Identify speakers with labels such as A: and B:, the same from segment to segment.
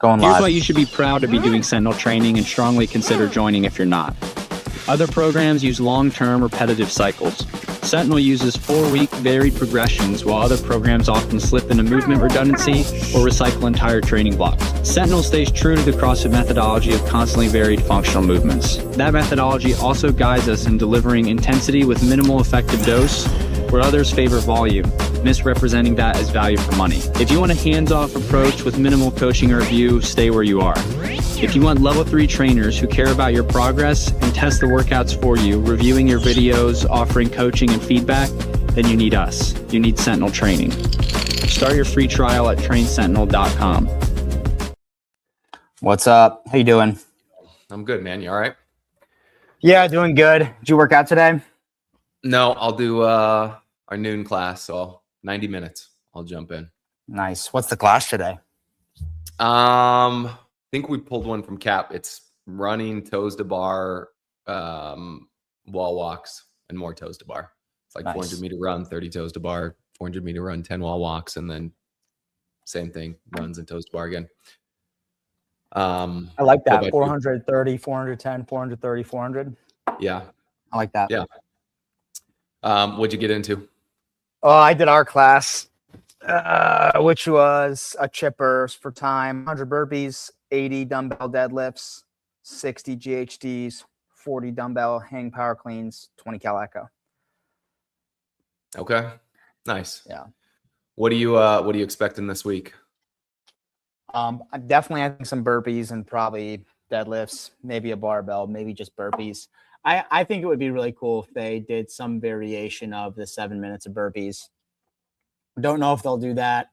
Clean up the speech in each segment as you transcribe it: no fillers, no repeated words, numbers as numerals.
A: Going
B: Here's
A: live.
B: why you should be proud to be doing Sentinel training and strongly consider joining if you're not. Other programs use long-term repetitive cycles. Sentinel uses 4-week varied progressions, while other programs often slip into movement redundancy or recycle entire training blocks. Sentinel stays true to the CrossFit methodology of constantly varied functional movements. That methodology also guides us in delivering intensity with minimal effective dose, where others favor volume, misrepresenting that as value for money. If you want a hands-off approach with minimal coaching or review, stay where you are. If you want level 3 trainers who care about your progress and test the workouts for you, reviewing your videos, offering coaching and feedback, then you need us. You need Sentinel training. Start your free trial at trainsentinel.com.
A: What's up? How you doing?
C: I'm good, man. You all right?
A: Yeah, doing good. Did you work out today?
C: No, I'll do our noon class, so 90 minutes. I'll jump in.
A: Nice. What's the class today?
C: I think we pulled one from Cap. It's running, toes to bar, wall walks, and more toes to bar. It's like
A: Nice.
C: 400 meter run, 30 toes to bar, 400 meter run, 10 wall walks, and then same thing, runs and toes to bar again.
A: I like
C: What
A: that.
C: about you?
A: 430, 410, 430, 400.
C: Yeah,
A: I like that.
C: yeah. What'd you get into?
A: Oh, I did our class, which was a chippers for time, 100 burpees, 80 dumbbell deadlifts, 60 GHDs, 40 dumbbell hang power cleans, 20 cal echo.
C: Okay, nice.
A: Yeah.
C: What are you expecting this week?
A: I think some burpees and probably deadlifts, maybe a barbell, maybe just burpees. I think it would be really cool if they did some variation of the 7 minutes of burpees. Don't know if they'll do that.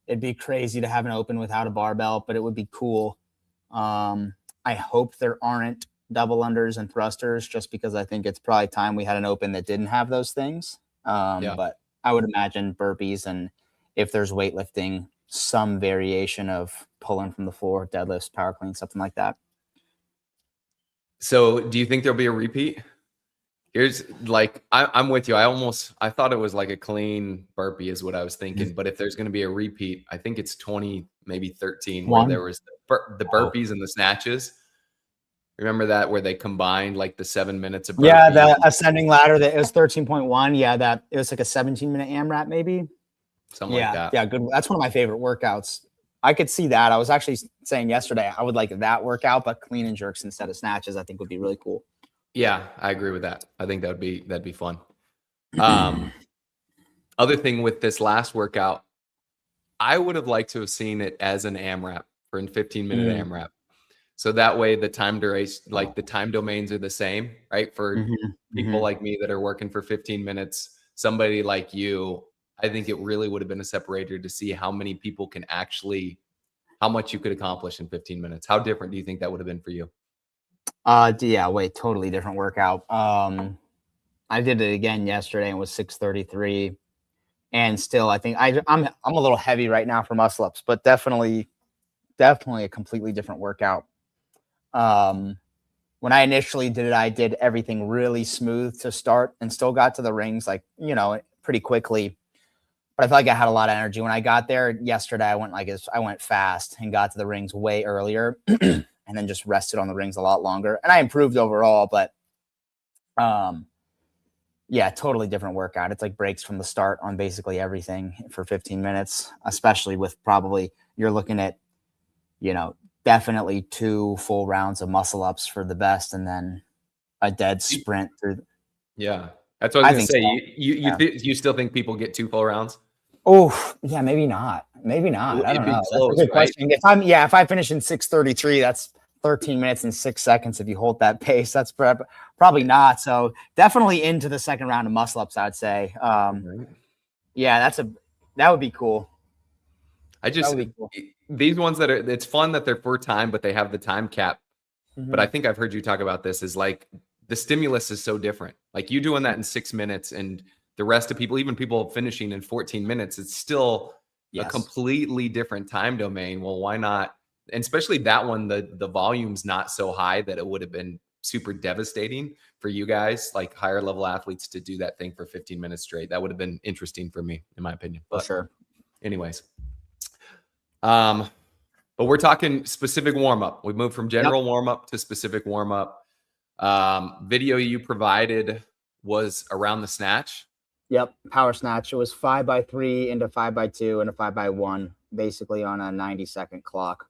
A: It'd be crazy to have an open without a barbell, but it would be cool. I hope there aren't double unders and thrusters, just because I think it's probably time we had an open that didn't have those things. But I would imagine burpees, and if there's weightlifting, some variation of pulling from the floor, deadlifts, power clean, something like that.
C: So do you think there'll be a repeat? Here's like, I'm with you. I thought it was like a clean burpee is what I was thinking. But if there's going to be a repeat, I think it's 20, maybe 13, where there was the burpees and the snatches. Remember that, where they combined like the 7 minutes of burpees?
A: Yeah, the ascending ladder, that it was 13.1. Yeah, that it was like a 17-minute AMRAP maybe.
C: Something like that.
A: Yeah, good. That's one of my favorite workouts. I could see that. I was actually saying yesterday I would like that workout, but clean and jerks instead of snatches, I think would be really cool.
C: Yeah, I agree with that. I think that'd be fun. Other thing with this last workout, I would have liked to have seen it as an AMRAP for a 15-minute AMRAP. So that way the time duration, like the time domains are the same, right? For people like me that are working for 15 minutes, somebody like you, I think it really would have been a separator to see how many people can actually, how much you could accomplish in 15 minutes. How different do you think that would have been for you?
A: Yeah, wait, totally different workout. I did it again yesterday and it was 633. And still, I think I'm a little heavy right now for muscle ups, but definitely a completely different workout. When I initially did it, I did everything really smooth to start and still got to the rings, like, pretty quickly. But I felt like I had a lot of energy. When I got there yesterday, I went fast and got to the rings way earlier and then just rested on the rings a lot longer. And I improved overall, but yeah, totally different workout. It's like breaks from the start on basically everything for 15 minutes, especially with probably you're looking at, definitely 2 full rounds of muscle ups for the best and then a dead sprint through.
C: Yeah. That's what I was going to say.
A: So.
C: You still think people get 2 full rounds?
A: Oh, yeah, maybe not. Maybe not. I don't know.
C: Close,
A: that's a good question. If I finish in 6:33, that's 13 minutes and 6 seconds. If you hold that pace, that's probably not. So definitely into the second round of muscle ups, I'd say. Yeah, that would be cool.
C: These ones it's fun that they're for time, but they have the time cap. But I think I've heard you talk about this, is like the stimulus is so different. Like you doing that in 6 minutes and the rest of people, even people finishing in 14 minutes, it's still a completely different time domain. Well, why not? And especially that one, the volume's not so high that it would have been super devastating for you guys, like higher level athletes, to do that thing for 15 minutes straight. That would have been interesting for me, in my opinion. But
A: for sure.
C: Anyways. But But we're talking specific warm-up. We moved from general warm-up to specific warm-up. Video you provided was around the snatch.
A: Yep, power snatch. It was 5x3 into 5x2 and a 5x1, basically on a 90-second clock.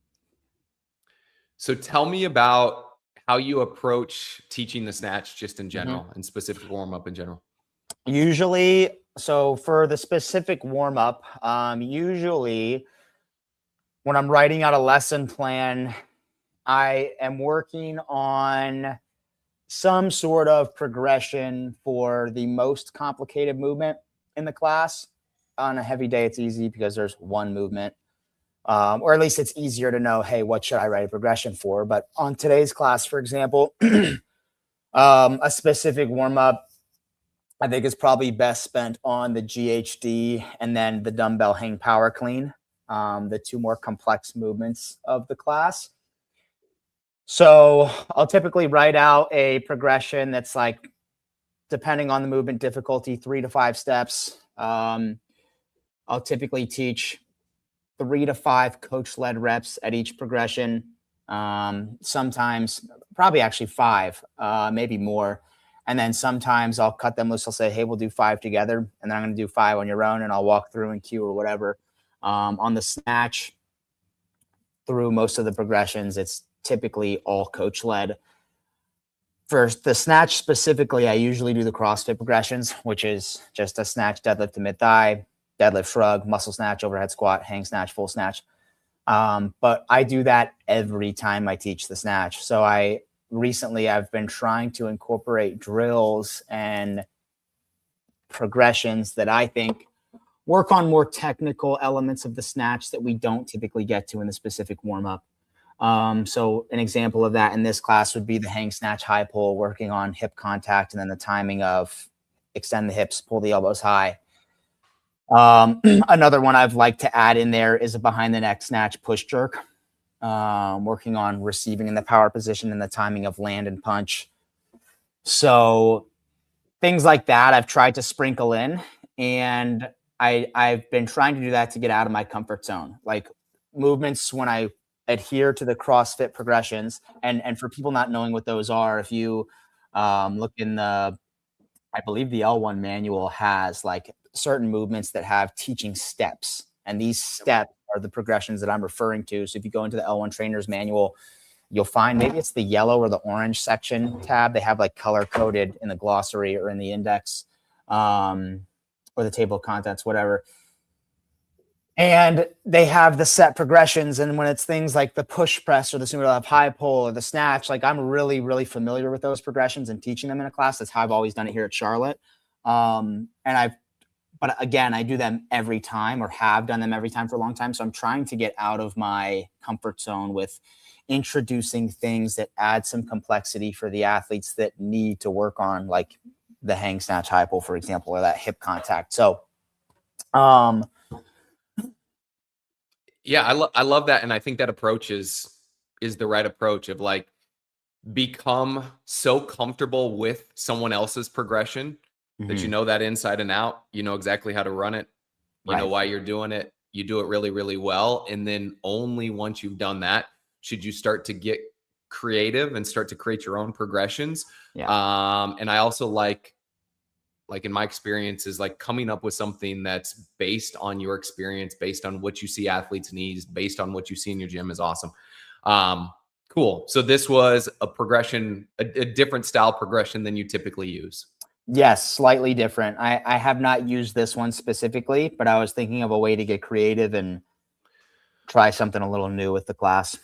C: So tell me about how you approach teaching the snatch just in general and specific warm-up in general.
A: Usually, so for the specific warm-up, usually when I'm writing out a lesson plan, I am working on some sort of progression for the most complicated movement in the class. On a heavy day, it's easy because there's one movement, or at least it's easier to know, hey, what should I write a progression for? But on today's class, for example, a specific warm-up, I think is probably best spent on the GHD and then the dumbbell hang power clean, the two more complex movements of the class. So I'll typically write out a progression that's like, depending on the movement difficulty, 3 to 5 steps. I'll typically teach 3 to 5 coach-led reps at each progression. Sometimes, probably actually 5, maybe more. And then sometimes I'll cut them loose. I'll say, hey, we'll do 5 together. And then I'm going to do 5 on your own, and I'll walk through and cue or whatever. On the snatch, through most of the progressions, it's typically all coach-led. For the snatch specifically, I usually do the CrossFit progressions, which is just a snatch, deadlift to mid-thigh, deadlift shrug, muscle snatch, overhead squat, hang snatch, full snatch. But I do that every time I teach the snatch. So recently I've been trying to incorporate drills and progressions that I think work on more technical elements of the snatch that we don't typically get to in the specific warm-up. So an example of that in this class would be the hang snatch high pull, working on hip contact and then the timing of extend the hips, pull the elbows high. Another one I've liked to add in there is a behind the neck snatch push jerk, working on receiving in the power position and the timing of land and punch. So things like that I've tried to sprinkle in, and I've been trying to do that to get out of my comfort zone. Like movements when I adhere to the CrossFit progressions, and for people not knowing what those are, if you look in I believe the L1 manual has like certain movements that have teaching steps, and these steps are the progressions that I'm referring to. So if you go into the L1 trainers manual, you'll find maybe it's the yellow or the orange section tab. They have like color coded in the glossary or in the index, or the table of contents, whatever. And they have the set progressions. And when it's things like the push press or the sumo deadlift high pull or the snatch, like I'm really, really familiar with those progressions and teaching them in a class. That's how I've always done it here at Charlotte. But again, I do them every time, or have done them every time for a long time. So I'm trying to get out of my comfort zone with introducing things that add some complexity for the athletes that need to work on, like the hang snatch high pull, for example, or that hip contact. So,
C: yeah, I love that. And I think that approach is the right approach of like, become so comfortable with someone else's progression that you know that inside and out, you know exactly how to run it, you know why you're doing it, you do it really, really well. And then only once you've done that, should you start to get creative and start to create your own progressions. And I also like in my experience is like coming up with something that's based on your experience, based on what you see athletes need, based on what you see in your gym is awesome. Cool. So this was a progression, a different style progression than you typically use.
A: Yes, slightly different. I have not used this one specifically, but I was thinking of a way to get creative and try something a little new with the class.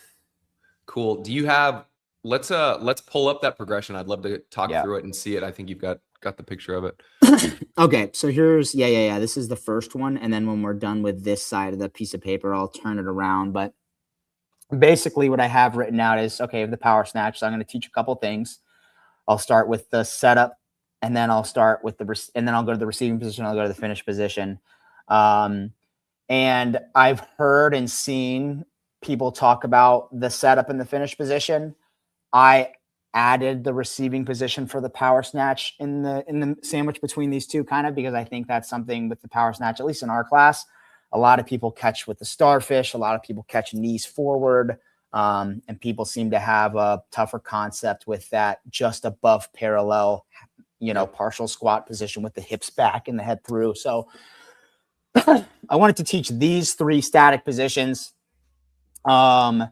C: Cool. Do you have, let's pull up that progression. I'd love to talk through it and see it. I think you've got the picture of it.
A: Okay. So here's, this is the first one. And then when we're done with this side of the piece of paper, I'll turn it around. But basically what I have written out is, okay, the power snatch. So I'm going to teach a couple things. I'll start with the setup, and then I'll start with and then I'll go to the receiving position. I'll go to the finish position. And I've heard and seen people talk about the setup and the finish position. I added the receiving position for the power snatch in the sandwich between these two, kind of, because I think that's something with the power snatch, at least in our class, A lot of people catch with the starfish. A lot of people catch knees forward. And people seem to have a tougher concept with that just above parallel, partial squat position with the hips back and the head through. So I wanted to teach these 3 static positions. And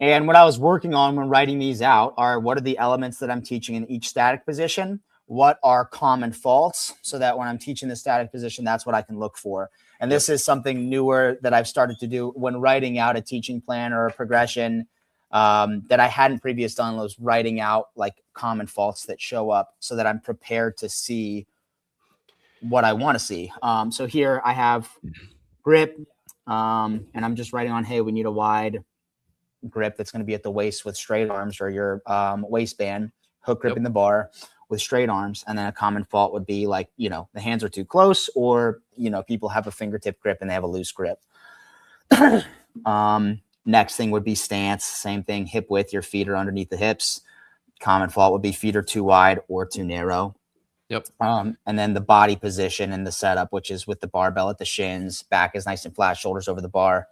A: what I was working on when writing these out are what are the elements that I'm teaching in each static position? What are common faults so that when I'm teaching the static position, that's what I can look for. And this is something newer that I've started to do when writing out a teaching plan or a progression that I hadn't previously done, was writing out like common faults that show up so that I'm prepared to see what I want to see. So here I have grip, and I'm just writing on, hey, we need a wide grip that's going to be at the waist with straight arms, or your waistband, hook grip in the bar with straight arms. And then a common fault would be like, the hands are too close, or, people have a fingertip grip and they have a loose grip. Next thing would be stance. Same thing, hip width, your feet are underneath the hips. Common fault would be feet are too wide or too narrow. And then the body position and the setup, which is with the barbell at the shins, back is nice and flat, shoulders over the bar.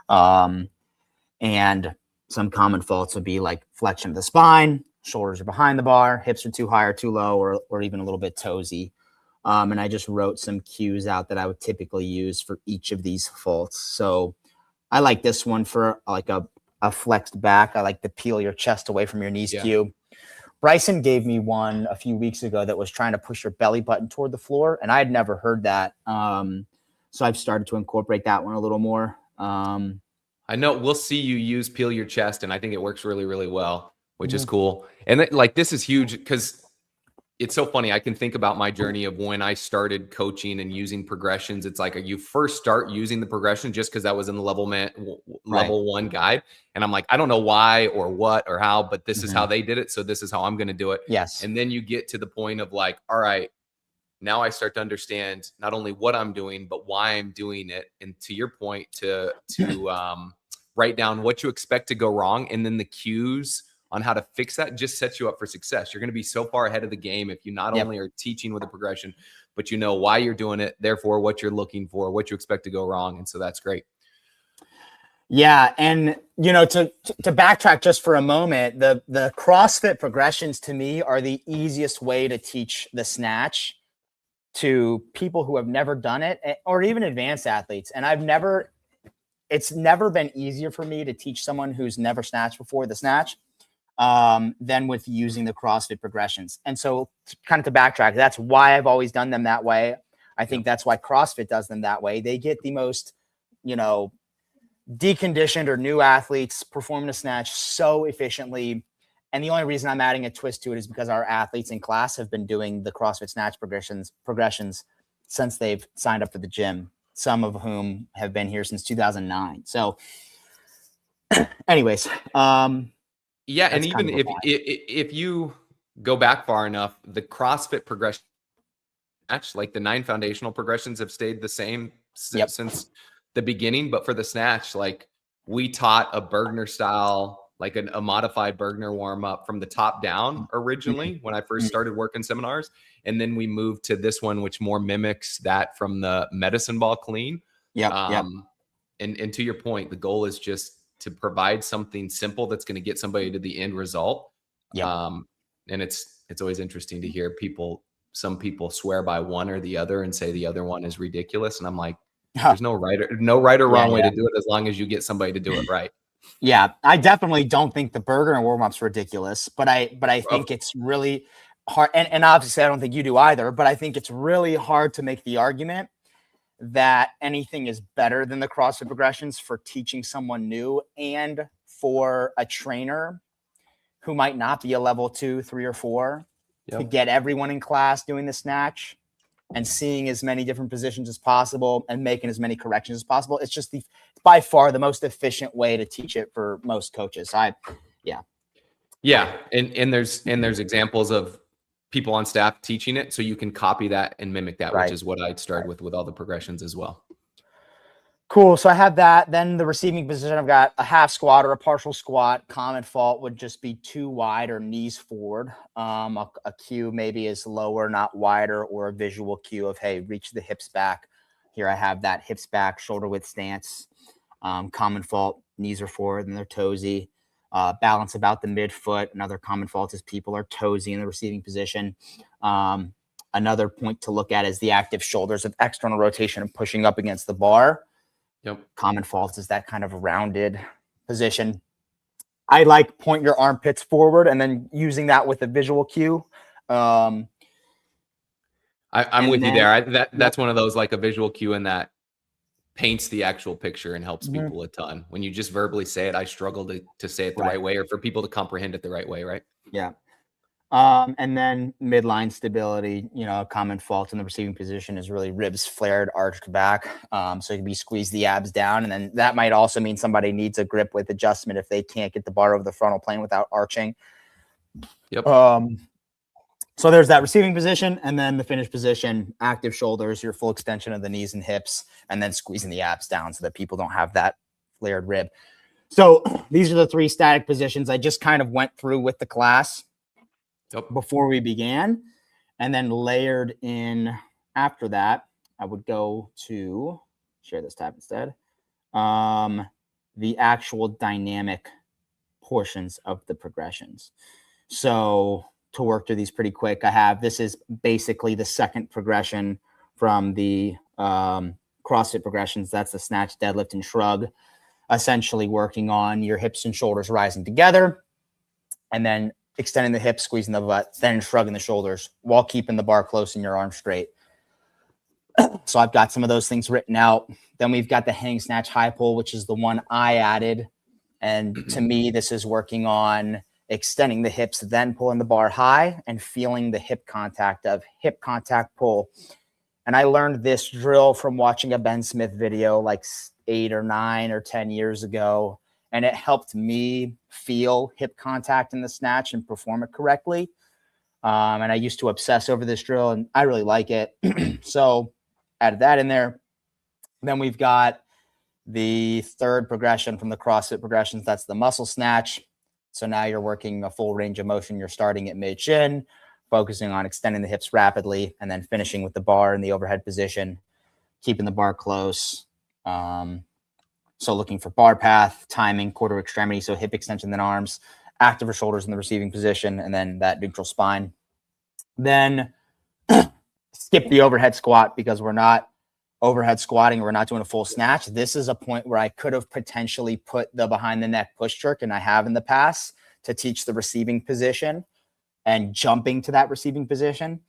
A: And some common faults would be like flexion of the spine, shoulders are behind the bar, hips are too high or too low, or even a little bit toesy. And I just wrote some cues out that I would typically use for each of these faults. So I like this one for like a flexed back. I like to peel your chest away from your knees cue. Bryson gave me one a few weeks ago that was trying to push your belly button toward the floor, and I had never heard that. So I've started to incorporate that one a little more.
C: I know we'll see you use peel your chest, and I think it works really, really well, which is cool. And this is huge because it's so funny. I can think about my journey of when I started coaching and using progressions. It's like you first start using the progression just because that was in the level 1 guide. And I'm like, I don't know why or what or how, but this is how they did it. So this is how I'm going to do it.
A: Yes.
C: And then you get to the point of like, all right, now I start to understand not only what I'm doing, but why I'm doing it. And to your point, to write down what you expect to go wrong, and then the cues on how to fix that just sets you up for success. You're going to be so far ahead of the game if you not only are teaching with a progression, but you know why you're doing it, therefore what you're looking for, what you expect to go wrong. And so that's great.
A: Yeah. And, to backtrack just for a moment, the CrossFit progressions to me are the easiest way to teach the snatch to people who have never done it, or even advanced athletes. And it's never been easier for me to teach someone who's never snatched before the snatch than with using the CrossFit progressions. And so kind of to backtrack, that's why I've always done them that way. I think that's why CrossFit does them that way. They get the most, deconditioned or new athletes performing a snatch so efficiently. And the only reason I'm adding a twist to it is because our athletes in class have been doing the CrossFit snatch progressions since they've signed up for the gym, some of whom have been here since 2009. So anyways,
C: yeah. And even if you go back far enough, the CrossFit progression match, like the 9 foundational progressions have stayed the same since the beginning. But for the snatch, like we taught a Bergner style, like a modified Bergner warm up from the top down originally when I first started working seminars. And then we moved to this one, which more mimics that from the medicine ball clean. And to your point, the goal is just to provide something simple that's going to get somebody to the end result. And it's always interesting to hear some people swear by one or the other and say the other one is ridiculous. And I'm like, there's no right or wrong way to do it as long as you get somebody to do it right.
A: Yeah, I definitely don't think the burger and warm-up's ridiculous, but I think it's really hard. And obviously I don't think you do either, but I think it's really hard to make the argument that anything is better than the CrossFit progressions for teaching someone new, and for a trainer who might not be a level 2, 3, or 4 to get everyone in class doing the snatch and seeing as many different positions as possible and making as many corrections as possible. It's just by far the most efficient way to teach it for most coaches.
C: Yeah. And there's examples of people on staff teaching it, so you can copy that and mimic that, which is what I'd started with all the progressions as well.
A: Cool. So I have that. Then the receiving position, I've got a half squat or a partial squat. Common fault would just be too wide or knees forward. A cue maybe is lower, not wider, or a visual cue of, hey, reach the hips back. Here I have that hips back, shoulder width stance. Common fault, knees are forward and they're toesy. Balance about the midfoot. Another common fault is people are toesy in the receiving position. Another point to look at is the active shoulders of external rotation and pushing up against the bar.
C: Yep.
A: Common fault is that kind of rounded position. I like point your armpits forward and then using that with a visual cue.
C: I'm with you there. That's one of those, like a visual cue, and that paints the actual picture and helps people a ton. When you just verbally say it, I struggle to say it the right way, or for people to comprehend it the right way, right?
A: Yeah. And then midline stability, a common fault in the receiving position is really ribs flared, arched back. So you can be squeeze the abs down. And then that might also mean somebody needs a grip with adjustment if they can't get the bar over the frontal plane without arching.
C: Yep.
A: So there's that receiving position, and then the finish position, active shoulders, your full extension of the knees and hips, and then squeezing the abs down so that people don't have that flared rib. So these are the 3 static positions I just kind of went through with the class before we began, and then layered in after that. I would go to share this tab instead. The actual dynamic portions of the progressions. So to work through these pretty quick, this is basically the second progression from the CrossFit progressions. That's the snatch, deadlift, and shrug, essentially working on your hips and shoulders rising together, and then extending the hips, squeezing the butt, then shrugging the shoulders while keeping the bar close and your arms straight. So I've got some of those things written out. Then we've got the hang snatch high pull, which is the one I added. And to me, this is working on extending the hips, then pulling the bar high and feeling the hip contact of hip contact pull. And I learned this drill from watching a Ben Smith video like 8 or 9 or 10 years ago. And it helped me feel hip contact in the snatch and perform it correctly. And I used to obsess over this drill, and I really like it. So added that in there. Then we've got the third progression from the CrossFit progressions. That's the muscle snatch. So now you're working a full range of motion. You're starting at mid shin, focusing on extending the hips rapidly, and then finishing with the bar in the overhead position, keeping the bar close. So looking for bar path, timing, quarter extremity. So hip extension, then arms, active or shoulders in the receiving position, and then that neutral spine. Then skip the overhead squat because we're not overhead squatting. We're not doing a full snatch. This is a point where I could have potentially put the behind the neck push jerk, and I have in the past, to teach the receiving position and jumping to that receiving position.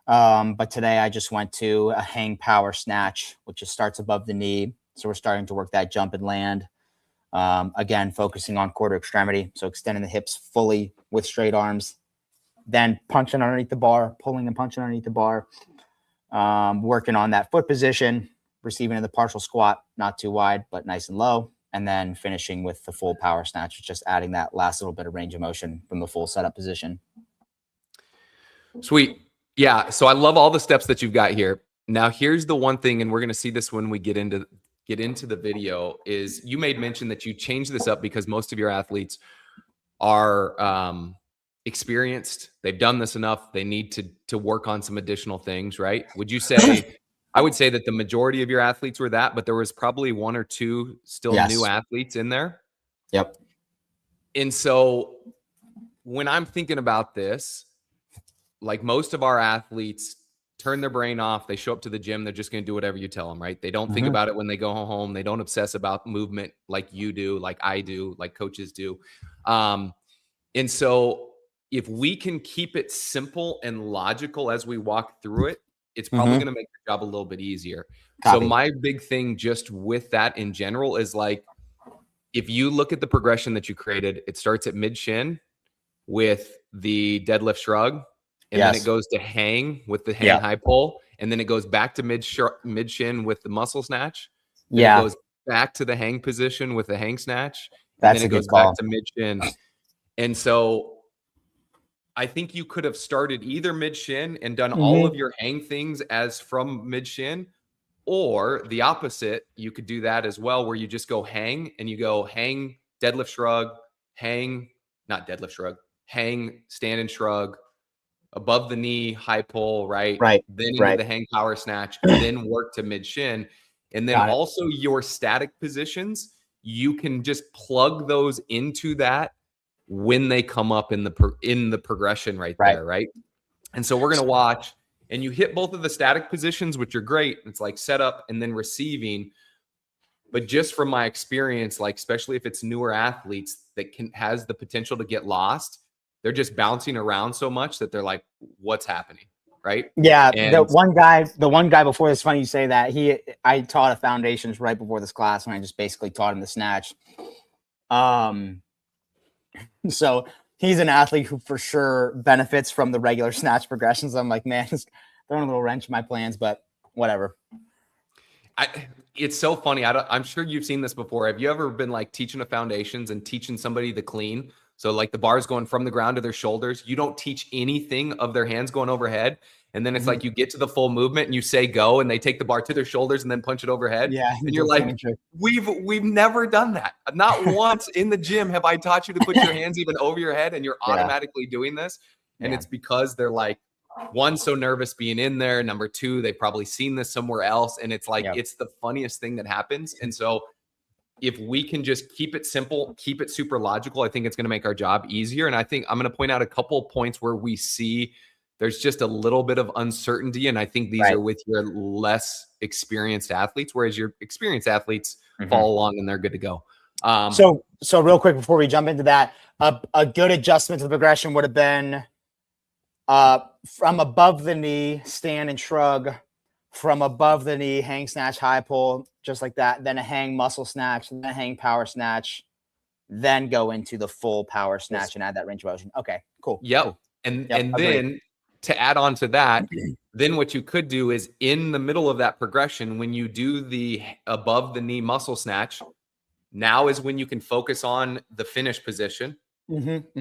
A: But today I just went to a hang power snatch, which just starts above the knee. So we're starting to work that jump and land. Again, focusing on quarter extremity. So extending the hips fully with straight arms, then punching underneath the bar, pulling and punching underneath the bar. Working on that foot position, receiving in the partial squat, not too wide, but nice and low. And then finishing with the full power snatch, just adding that last little bit of range of motion from the full setup position.
C: Sweet. Yeah. So I love all the steps that you've got here. Now, here's the one thing, and we're going to see this when we get into the video, is you made mention that you changed this up because most of your athletes are experienced. They've done this enough. They need to work on some additional things, right? Would you say, I would say that the majority of your athletes were that, but there was probably 1 or 2 still new athletes in there.
A: Yep.
C: And so when I'm thinking about this, like most of our athletes turn their brain off. They show up to the gym. They're just going to do whatever you tell them, right? They don't think about it when they go home. They don't obsess about movement like you do, like I do, like coaches do. And so if we can keep it simple and logical as we walk through it, it's probably going to make the job a little bit easier. So my big thing just with that in general is, like, if you look at the progression that you created, it starts at mid shin with the deadlift shrug, and then it goes to hang with the hang high pull, and then it goes back to mid shin with the muscle snatch. Then it goes back to the hang position with the hang snatch, and then it goes back to mid shin. And so I think you could have started either mid shin and done all of your hang things as from mid shin, or the opposite. You could do that as well, where you just go hang and you go hang, deadlift shrug, hang, not deadlift shrug, hang, stand and shrug, above the knee, high pull, right?
A: Right.
C: Then into the hang power snatch, then work to mid shin. And then also your static positions, you can just plug those into that when they come up in the progression right there, right? And so we're going to watch, and you hit both of the static positions, which are great. It's like setup and then receiving. But just from my experience, like especially if it's newer athletes that has the potential to get lost, they're just bouncing around so much that they're like, what's happening? Right.
A: Yeah.
C: And
A: the one guy before, it's funny you say that. I taught a foundations right before this class, and I just basically taught him the snatch. So he's an athlete who for sure benefits from the regular snatch progressions. I'm like, man, it's throwing a little wrench in my plans, but whatever.
C: It's so funny. I'm sure you've seen this before. Have you ever been like teaching a foundations and teaching somebody the clean? So like the bars going from the ground to their shoulders. You don't teach anything of their hands going overhead. And then it's like you get to the full movement and you say go, and they take the bar to their shoulders and then punch it overhead.
A: Yeah.
C: And you're like, we've never done that. Not once in the gym have I taught you to put your hands even over your head, and you're automatically doing this. And it's because they're like, one, so nervous being in there. Number two, they've probably seen this somewhere else. And it's like, it's the funniest thing that happens. And so if we can just keep it simple, keep it super logical, I think it's going to make our job easier. And I think I'm going to point out a couple of points where we see there's just a little bit of uncertainty. And I think these are with your less experienced athletes, whereas your experienced athletes follow along and they're good to go.
A: So real quick, before we jump into that, a good adjustment to the progression would have been from above the knee, stand and shrug, from above the knee, hang snatch, high pull, just like that. Then a hang muscle snatch, then a hang power snatch, then go into the full power snatch and add that range of motion. Okay, cool.
C: Yep.
A: Cool.
C: And then to add on to that, then what you could do is in the middle of that progression, when you do the above the knee muscle snatch, now is when you can focus on the finish position. And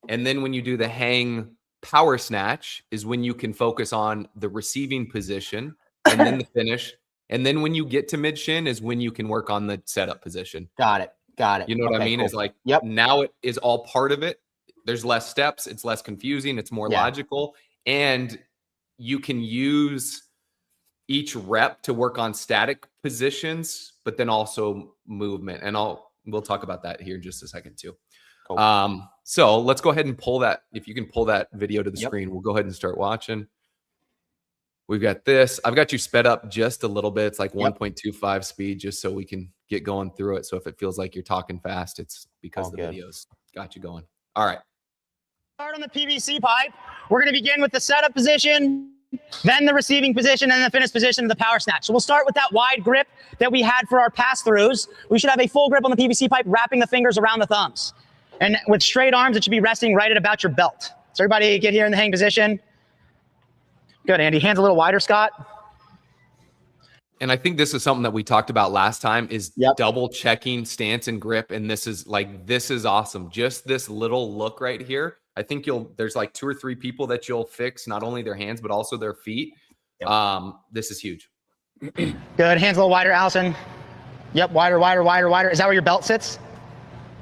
C: then when you do the hang power snatch is when you can focus on the receiving position and then the finish. And then when you get to mid shin is when you can work on the setup position.
A: Got it.
C: You know what I mean? Cool. It's like, now it is all part of it. There's less steps. It's less confusing. It's more logical. And you can use each rep to work on static positions, but then also movement. And we'll talk about that here in just a second too. Cool. So let's go ahead and pull that. If you can pull that video to the screen, we'll go ahead and start watching. We've got this. I've got you sped up just a little bit. It's like 1.25 speed, just so we can get going through it. So if it feels like you're talking fast, it's because the video's got you going. All right.
A: Start on the PVC pipe. We're going to begin with the setup position, then the receiving position, and the finish position of the power snatch. So we'll start with that wide grip that we had for our pass-throughs. We should have a full grip on the PVC pipe, wrapping the fingers around the thumbs. And with straight arms, it should be resting right at about your belt. So everybody get here in the hang position. Good, Andy. Hands a little wider, Scott.
C: And I think this is something that we talked about last time is double checking stance and grip. And this is awesome. Just this little look right here. I think there's like 2 or 3 people that you'll fix, not only their hands, but also their feet. This is huge.
A: Good. Hands a little wider, Allison. Yep. Wider, wider, wider, wider. Is that where your belt sits?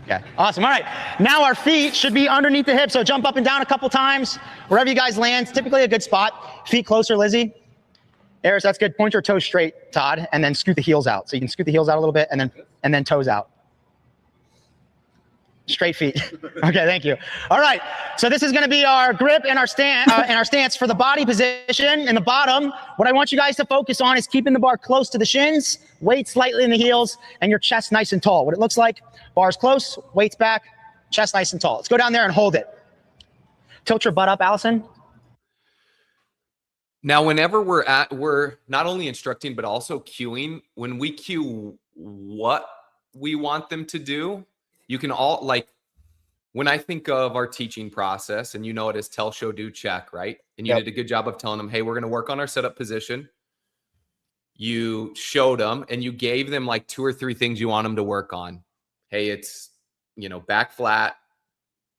A: Yeah. Awesome. All right. Now our feet should be underneath the hips. So jump up and down a couple times. Wherever you guys land, typically a good spot. Feet closer, Lizzie. Eris, that's good. Point your toes straight, Todd, and then scoot the heels out. So you can scoot the heels out a little bit and then toes out. Straight feet. Okay, thank you. All right. So this is going to be our grip and our stance for the body position in the bottom. What I want you guys to focus on is keeping the bar close to the shins, weight slightly in the heels, and your chest nice and tall. What it looks like, bars close, weights back, chest nice and tall. Let's go down there and hold it. Tilt your butt up, Allison.
C: Now, whenever we're not only instructing, but also cueing. When we cue what we want them to do, you can all, like, when I think of our teaching process, and you know it is tell, show, do, check, right? And you did a good job of telling them, hey, we're going to work on our setup position. You showed them and you gave them like 2 or 3 things you want them to work on. Hey, it's, back flat.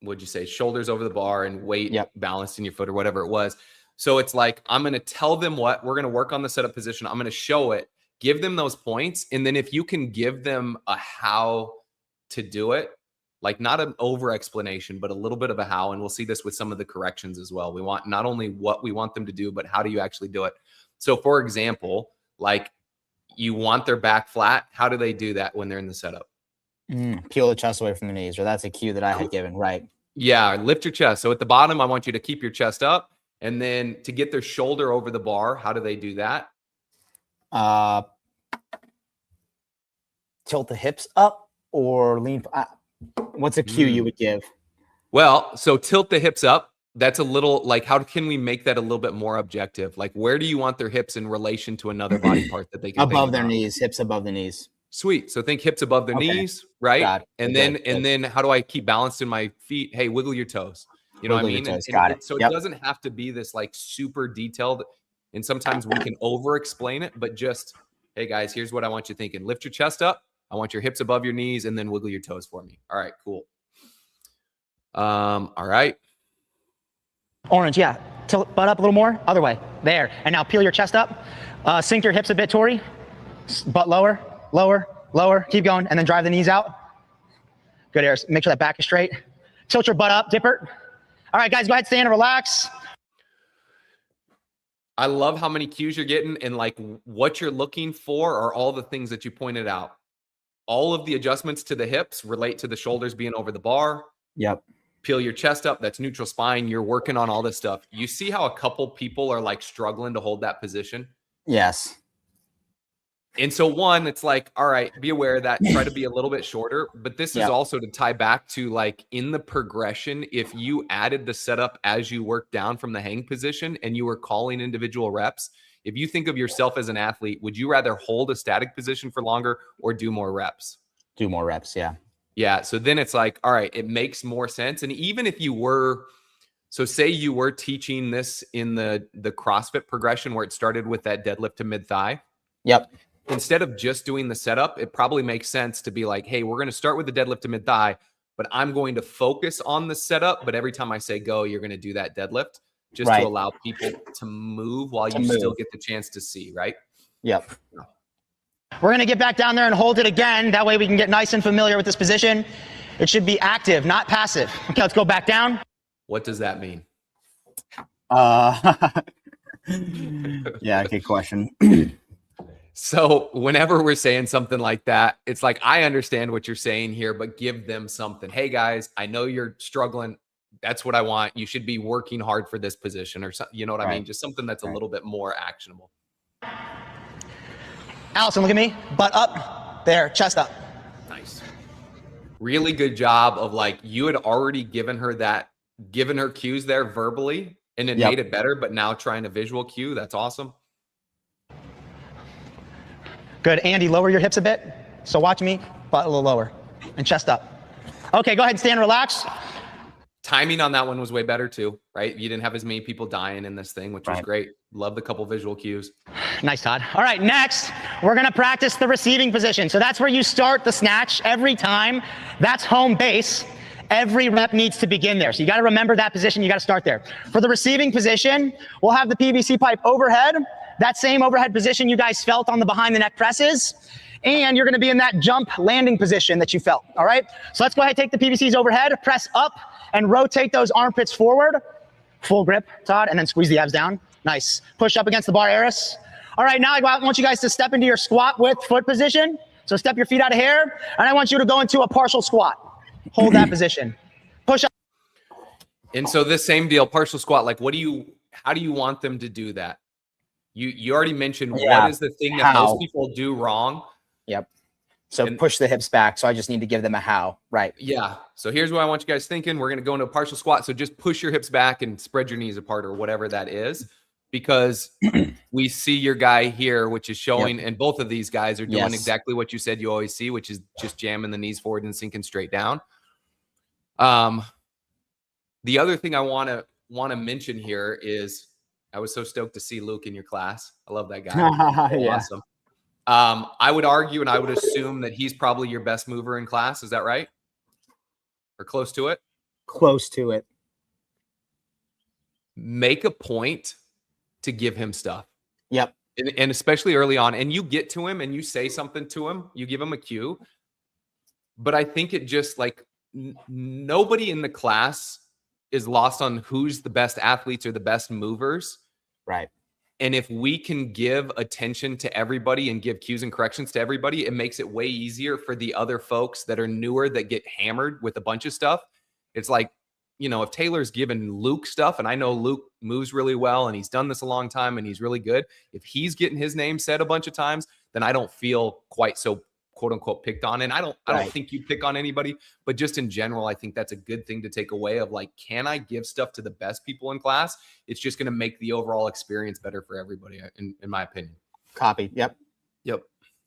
C: What'd you say? Shoulders over the bar and weight balanced in your foot or whatever it was. So it's like, I'm going to tell them what we're going to work on the setup position. I'm going to show it, give them those points. And then if you can give them a how to do it, like not an over explanation, but a little bit of a how. And we'll see this with some of the corrections as well. We want not only what we want them to do, but how do you actually do it? So for example, like you want their back flat. How do they do that when they're in the setup?
A: Peel the chest away from the knees, or that's a cue that I had given, right?
C: Yeah, lift your chest. So at the bottom, I want you to keep your chest up. And then to get their shoulder over the bar, how do they do that?
A: Tilt the hips up or lean. What's a cue you would give?
C: Well, so tilt the hips up. That's a little like, how can we make that a little bit more objective? Like, where do you want their hips in relation to another body part that they can
A: above their knees, hips above the knees.
C: Sweet. So think hips above their knees, right? And then how do I keep balanced in my feet? Hey, wiggle your toes. You know what I mean? So it doesn't have to be this like super detailed. And sometimes we can over explain it, but just, hey guys, here's what I want you thinking. Lift your chest up. I want your hips above your knees and then wiggle your toes for me. All right, cool. All right.
D: Orange, yeah. Tilt butt up a little more. Other way. There. And now peel your chest up. Sink your hips a bit, Tori. Butt lower, lower, lower. Keep going. And then drive the knees out. Good, Eris. Make sure that back is straight. Tilt your butt up, dipper. All right, guys, go ahead, stand and relax.
C: I love how many cues you're getting, and like what you're looking for are all the things that you pointed out. All of the adjustments to the hips relate to the shoulders being over the bar.
A: Yep.
C: Peel your chest up. That's neutral spine. You're working on all this stuff. You see how a couple people are like struggling to hold that position?
A: Yes.
C: And so one, it's like, all right, be aware of that. Try to be a little bit shorter. But this is also to tie back to like in the progression, if you added the setup as you work down from the hang position and you were calling individual reps, if you think of yourself as an athlete, would you rather hold a static position for longer or do more reps?
A: Do more reps, yeah.
C: Yeah. So then it's like, all right, it makes more sense. And even if you were, so say you were teaching this in the CrossFit progression where it started with that deadlift to mid thigh.
A: Yep.
C: Instead of just doing the setup, it probably makes sense to be like, hey, we're going to start with the deadlift to mid thigh, but I'm going to focus on the setup. But every time I say go, you're going to do that deadlift just to allow people to move while you still get the chance to see, right?
A: Yep.
D: We're going to get back down there and hold it again. That way we can get nice and familiar with this position. It should be active, not passive. Okay, let's go back down.
C: What does that mean?
A: Yeah, good question.
C: So whenever we're saying something like that, it's like, I understand what you're saying here, but give them something. Hey guys, I know you're struggling. That's what I want. You should be working hard for this position or something. You know what I mean? Just something that's a little bit more actionable.
D: Allison, look at me. Butt up. There, chest up.
C: Nice. Really good job of like, you had already given her cues there verbally and it made it better, but now trying a visual cue. That's awesome.
D: Good. Andy, lower your hips a bit. So watch me, butt a little lower and chest up. Okay, go ahead and stand, relax.
C: Timing on that one was way better too, right? You didn't have as many people dying in this thing, which was great. Love the couple visual cues.
D: Nice, Todd. All right, next, we're going to practice the receiving position. So that's where you start the snatch every time. That's home base. Every rep needs to begin there. So you got to remember that position. You got to start there. For the receiving position, we'll have the PVC pipe overhead. That same overhead position you guys felt on the behind the neck presses. And you're going to be in that jump landing position that you felt. All right. So let's go ahead and take the PVCs overhead, press up and rotate those armpits forward. Full grip, Todd, and then squeeze the abs down. Nice. Push up against the bar, Eris. All right. Now I want you guys to step into your squat with foot position. So step your feet out of here. And I want you to go into a partial squat. Hold that position. Push up.
C: And so this same deal, partial squat, like how do you want them to do that? You already mentioned what is the thing that most people do wrong.
A: Yep. So push the hips back. So I just need to give them a how. Right.
C: Yeah. So here's what I want you guys thinking. We're going to go into a partial squat. So just push your hips back and spread your knees apart or whatever that is, because we see your guy here, which is showing, and both of these guys are doing exactly what you said you always see, which is just jamming the knees forward and sinking straight down. The other thing I want to mention here is I was so stoked to see Luke in your class. I love that guy. Awesome. I would argue and I would assume that he's probably your best mover in class. Is that right? Or close to it?
A: Close to it.
C: Make a point to give him stuff.
A: Yep.
C: And especially early on. And you get to him and you say something to him. You give him a cue. But I think it just like nobody in the class is lost on who's the best athletes or the best movers.
A: Right.
C: And if we can give attention to everybody and give cues and corrections to everybody, it makes it way easier for the other folks that are newer that get hammered with a bunch of stuff. It's like, you know, if Taylor's given Luke stuff, and I know Luke moves really well and he's done this a long time and he's really good. If he's getting his name said a bunch of times, then I don't feel quite so quote unquote picked on. And I don't think you pick on anybody, but just in general, I think that's a good thing to take away of like, can I give stuff to the best people in class? It's just going to make the overall experience better for everybody, in my opinion.
A: Copy. Yep.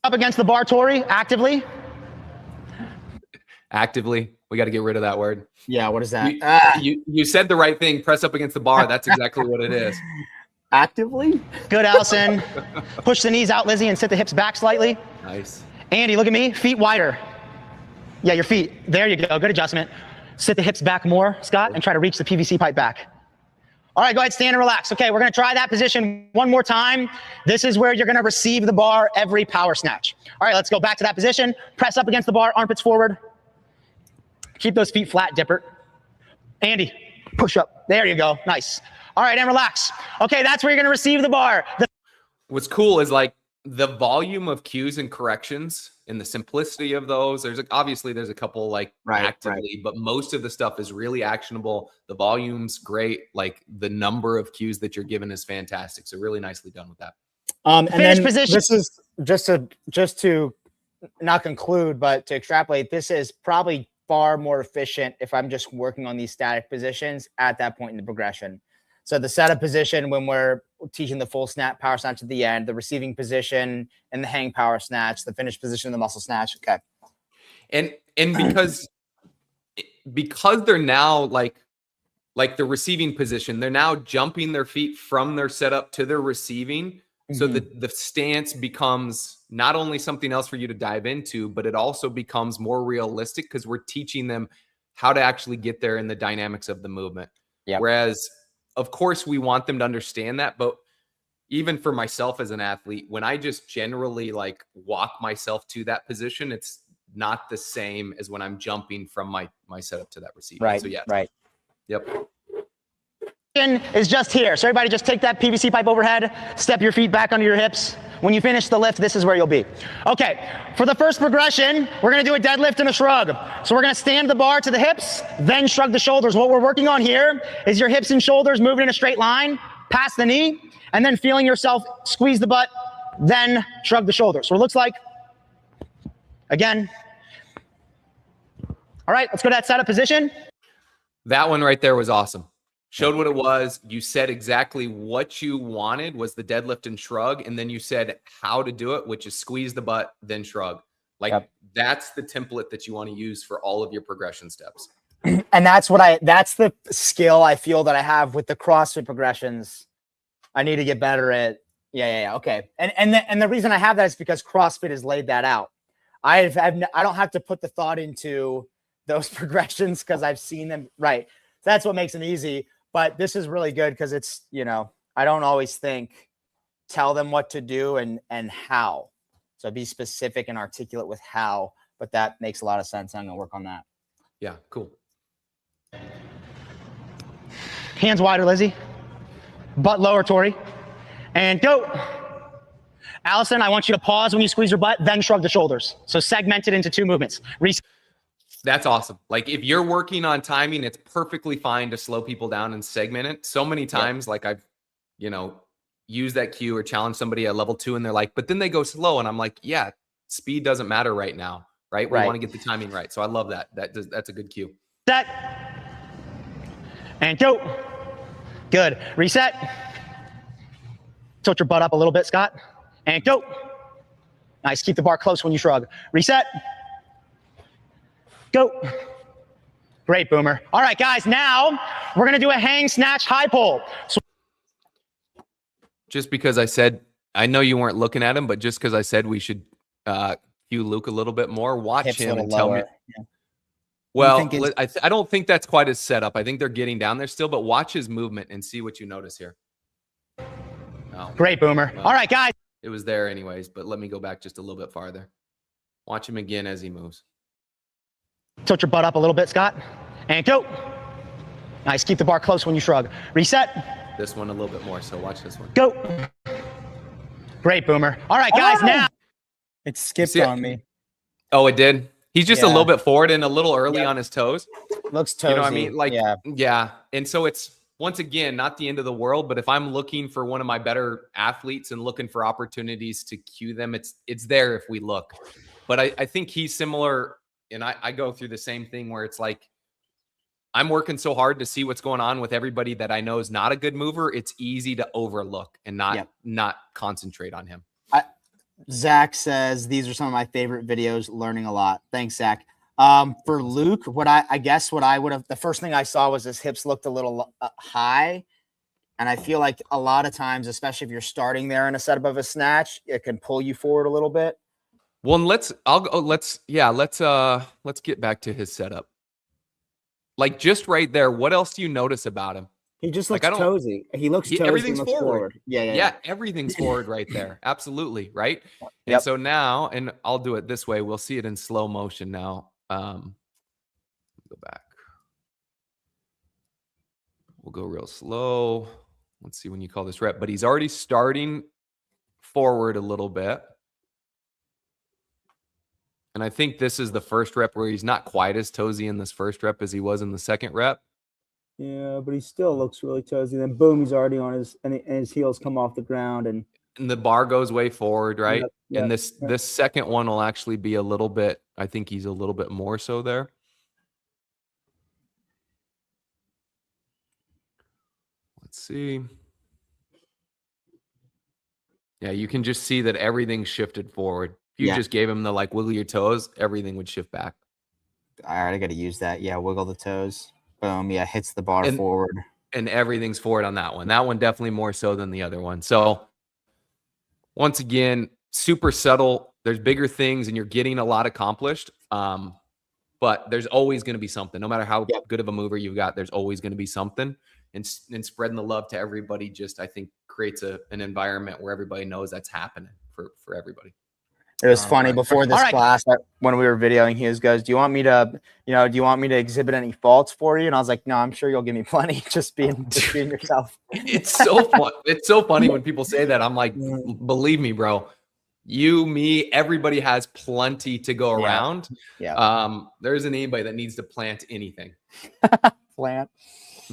D: Up against the bar, Tori, actively.
C: Actively. We got to get rid of that word.
A: Yeah. What is that?
C: You said the right thing. Press up against the bar. That's exactly what it is.
A: Actively.
D: Good, Allison. Push the knees out, Lizzie, and sit the hips back slightly.
C: Nice.
D: Andy, look at me. Feet wider. Yeah, your feet. There you go. Good adjustment. Sit the hips back more, Scott, and try to reach the PVC pipe back. All right, go ahead, stand and relax. Okay, we're going to try that position one more time. This is where you're going to receive the bar every power snatch. All right, let's go back to that position. Press up against the bar, armpits forward. Keep those feet flat, Dipper. Andy, push up. There you go. Nice. All right, and relax. Okay, that's where you're going to receive the bar.
C: What's cool is like the volume of cues and corrections and the simplicity of those. Obviously there's a couple like actively, but most of the stuff is really actionable. The volume's great. Like the number of cues that you're given is fantastic. So really nicely done with that.
A: And
D: Finish
A: then
D: position.
A: this is just to not conclude, but to extrapolate, this is probably far more efficient if I'm just working on these static positions at that point in the progression. So the setup position when we're teaching the full power snatch at the end, the receiving position and the hang power snatch, the finish position and the muscle snatch. Okay.
C: And because they're now like the receiving position, they're now jumping their feet from their setup to their receiving. So the stance becomes not only something else for you to dive into, but it also becomes more realistic because we're teaching them how to actually get there in the dynamics of the movement.
A: Yep.
C: Whereas, of course, we want them to understand that. But even for myself as an athlete, when I just generally like walk myself to that position, it's not the same as when I'm jumping from my setup to that receiver.
A: Right.
C: So yeah.
A: Right.
C: Yep.
D: Is just here. So everybody just take that PVC pipe overhead, step your feet back under your hips. When you finish the lift, this is where you'll be. Okay, for the first progression, we're gonna do a deadlift and a shrug. So we're gonna stand the bar to the hips, then shrug the shoulders. What we're working on here is your hips and shoulders moving in a straight line, past the knee, and then feeling yourself squeeze the butt, then shrug the shoulders. So it looks like, again. All right, let's go to that setup position.
C: That one right there was awesome. Showed what it was. You said exactly what you wanted was the deadlift and shrug. And then you said how to do it, which is squeeze the butt, then shrug. Like that's the template that you want to use for all of your progression steps.
A: And that's the skill I feel that I have with the CrossFit progressions. I need to get better at. Yeah. Okay. And the reason I have that is because CrossFit has laid that out. I don't have to put the thought into those progressions because I've seen them. Right. So that's what makes them easy. But this is really good because it's, I don't always tell them what to do and how. So be specific and articulate with how, but that makes a lot of sense. I'm going to work on that.
C: Yeah, cool.
D: Hands wider, Lizzie. Butt lower, Tori. And go. Allison, I want you to pause when you squeeze your butt, then shrug the shoulders. So segment it into two movements.
C: That's awesome. Like if you're working on timing, it's perfectly fine to slow people down and segment it. So many times, like I've, used that cue or challenged somebody at level 2 and they're like, but then they go slow. And I'm like, yeah, speed doesn't matter right now. Right. We want to get the timing right. So I love that. That's a good cue.
D: Set. And go. Good. Reset. Tilt your butt up a little bit, Scott. And go. Nice. Keep the bar close when you shrug. Reset. Go. Great, Boomer. All right, guys, now we're going to do a hang snatch high pull. So
C: just because I know you weren't looking at him, but just because I said we should cue Luke a little bit more, watch him and tell me. Yeah. Well, I don't think that's quite as set up. I think they're getting down there still, but watch his movement and see what you notice here. Oh,
D: great, Boomer.
C: Well,
D: all right, guys.
C: It was there anyways, but let me go back just a little bit farther. Watch him again as he moves.
D: Tilt your butt up a little bit, Scott. And go. Nice. Keep the bar close when you shrug. Reset.
C: This one a little bit more, so watch this one.
D: Go. Great, Boomer. All right, guys, now.
A: It skipped
C: See it?
A: on me.
C: Oh, it did? He's just a
A: Yeah.
C: little bit forward and a little early on his toes.
A: Looks toesy.
C: You know what I mean? Like,
A: yeah.
C: yeah. And so it's, once again, not the end of the world, but if I'm looking for one of my better athletes and looking for opportunities to cue them, it's there if we look. But I think he's similar, and I go through the same thing where it's like, I'm working so hard to see what's going on with everybody that I know is not a good mover. It's easy to overlook and not concentrate on him.
A: Zach says, these are some of my favorite videos, learning a lot. Thanks, Zach. For Luke, the first thing I saw was his hips looked a little high. And I feel like a lot of times, especially if you're starting there in a setup of a snatch, it can pull you forward a little bit.
C: Well, let's get back to his setup. Like just right there, what else do you notice about him?
A: He just looks toesy. He looks toesy.
C: Everything's
A: and looks forward. Yeah.
C: Everything's forward right there. Absolutely. Right.
A: Yep.
C: And so now, and I'll do it this way. We'll see it in slow motion now. Go back. We'll go real slow. Let's see when you call this rep, but he's already starting forward a little bit. And I think this is the first rep where he's not quite as toesy in this first rep as he was in the second rep.
A: Yeah, but he still looks really toesy. Then boom, he's already on his heels come off the ground, and
C: the bar goes way forward, right?
A: Yep,
C: and this second one will actually be a little bit, I think he's a little bit more so there. Let's see. Yeah, you can just see that everything's shifted forward. If you just gave him the like wiggle your toes, everything would shift back.
A: All right, I got to use that. Yeah, wiggle the toes. Boom. Yeah, hits the bar forward.
C: And everything's forward on that one. That one definitely more so than the other one. So once again, super subtle. There's bigger things and you're getting a lot accomplished. But there's always going to be something. No matter how good of a mover you've got, there's always going to be something. And spreading the love to everybody just, I think, creates an environment where everybody knows that's happening for everybody.
A: It was funny before this class when we were videoing. He goes, "Do you want me to exhibit any faults for you?" And I was like, "No, I'm sure you'll give me plenty. Just being yourself."
C: It's so fun. It's so funny when people say that. I'm like, believe me, bro. You, me, everybody has plenty to go around.
A: Yeah.
C: There isn't anybody that needs to plant anything.
A: Plant.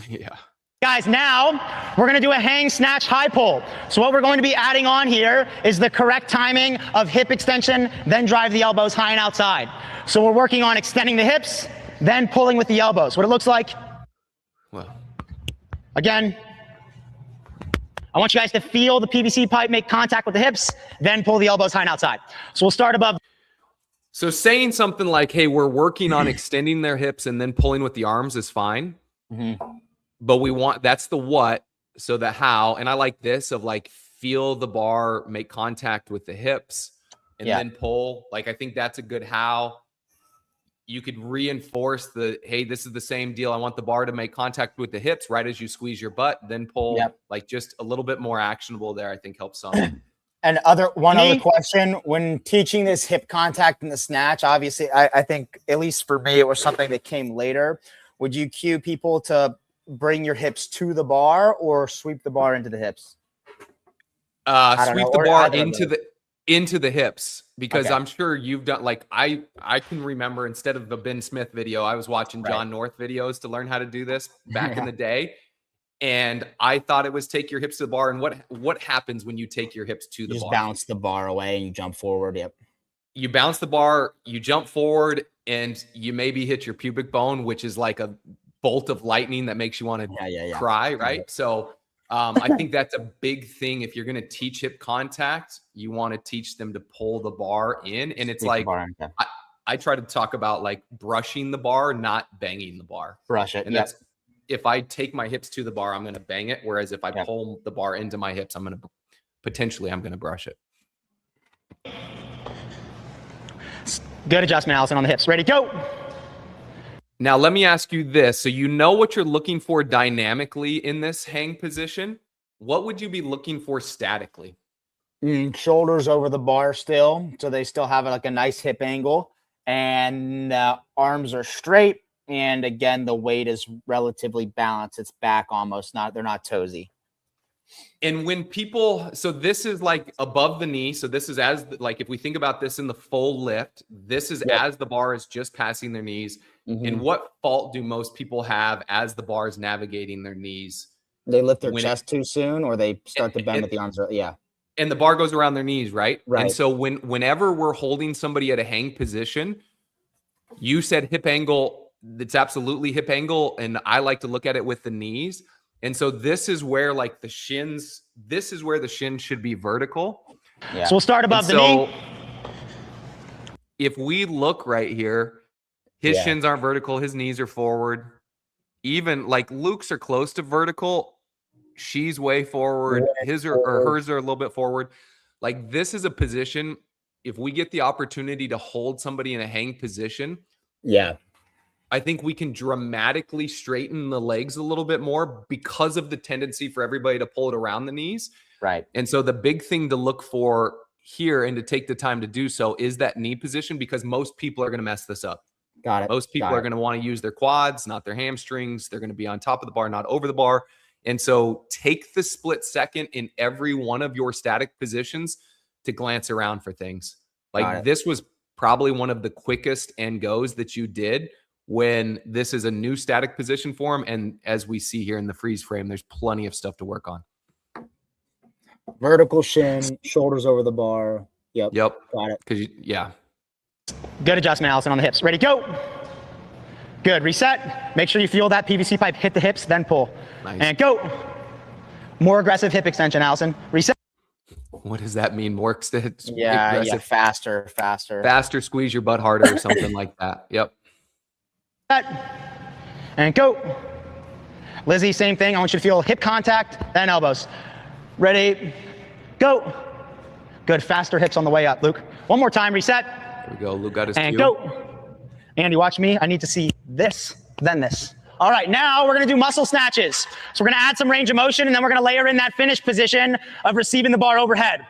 C: Yeah.
D: Guys, now we're going to do a hang snatch high pull. So what we're going to be adding on here is the correct timing of hip extension, then drive the elbows high and outside. So we're working on extending the hips, then pulling with the elbows. What it looks like.
C: Well,
D: again, I want you guys to feel the PVC pipe make contact with the hips, then pull the elbows high and outside. So we'll start above.
C: So saying something like, hey, we're working on extending their hips and then pulling with the arms is fine.
A: Mm-hmm.
C: But that's the what, so the how. And I like this of like, feel the bar, make contact with the hips, and then pull. Like, I think that's a good how. You could reinforce hey, this is the same deal. I want the bar to make contact with the hips right as you squeeze your butt, then pull. Like, just a little bit more actionable there, I think helps some.
A: And other question, when teaching this hip contact in the snatch, obviously, I think, at least for me, it was something that came later. Would you cue people to bring your hips to the bar or sweep the bar into the hips?
C: Sweep the bar into the hips, because I'm sure you've done, like, I can remember, instead of the Ben Smith video, I was watching John North videos to learn how to do this back in the day. And I thought it was take your hips to the bar. And what happens when you take your hips to the bar?
A: Just bounce the bar away and you jump forward. Yep.
C: You bounce the bar, you jump forward, and you maybe hit your pubic bone, which is like a bolt of lightning that makes you want to cry, right? So I think that's a big thing. If you're going to teach hip contact, you want to teach them to pull the bar in. And it's like, I try to talk about like brushing the bar, not banging the bar.
A: Brush it.
C: And that's, if I take my hips to the bar, I'm going to bang it. Whereas if I pull the bar into my hips, I'm going to brush it.
D: Good adjustment, Allison, on the hips. Ready, go.
C: Now, let me ask you this. So you know what you're looking for dynamically in this hang position. What would you be looking for statically?
A: Shoulders over the bar still, so they still have like a nice hip angle. and arms are straight. And again, the weight is relatively balanced. It's back almost, they're not toesy.
C: And when people, so this is like above the knee. So this is as, like, if we think about this in the full lift, this is as the bar is just passing their knees. And what fault do most people have as the bar is navigating their knees?
A: They lift their chest too soon, or they start to bend with the arms. Yeah.
C: And the bar goes around their knees, right?
A: Right.
C: And so whenever we're holding somebody at a hang position, you said hip angle, it's absolutely hip angle. And I like to look at it with the knees. And so this is where like the shins, this is where the shin should be vertical.
D: Yeah. So we'll start above the knee.
C: If we look right here, his shins aren't vertical. His knees are forward. Even like Luke's are close to vertical. She's way forward. Hers are a little bit forward. Like this is a position. If we get the opportunity to hold somebody in a hang position, I think we can dramatically straighten the legs a little bit more because of the tendency for everybody to pull it around the knees.
A: Right.
C: And so the big thing to look for here and to take the time to do so is that knee position, because most people are going to mess this up.
A: Got it.
C: Most people are going to want to use their quads, not their hamstrings. They're going to be on top of the bar, not over the bar. And so take the split second in every one of your static positions to glance around for things. Like this was probably one of the quickest and goes that you did when this is a new static position for him. And as we see here in the freeze frame, there's plenty of stuff to work on.
A: Vertical shin, shoulders over the bar. Yep.
C: Got it.
D: Good adjustment, Allison, on the hips. Ready, go. Good. Reset. Make sure you feel that PVC pipe hit the hips, then pull.
C: Nice.
D: And go. More aggressive hip extension, Allison. Reset.
C: What does that mean? More extension?
A: Yeah, faster.
C: Faster, squeeze your butt harder or something like that. Yep.
D: And go. Lizzie, same thing. I want you to feel hip contact, then elbows. Ready, go. Good, faster hips on the way up, Luke. One more time, reset.
C: There we go, Luke got his
D: and
C: cue.
D: Go. Andy, watch me. I need to see this, then this. All right, now we're gonna do muscle snatches. So we're gonna add some range of motion, and then we're gonna layer in that finish position of receiving the bar overhead.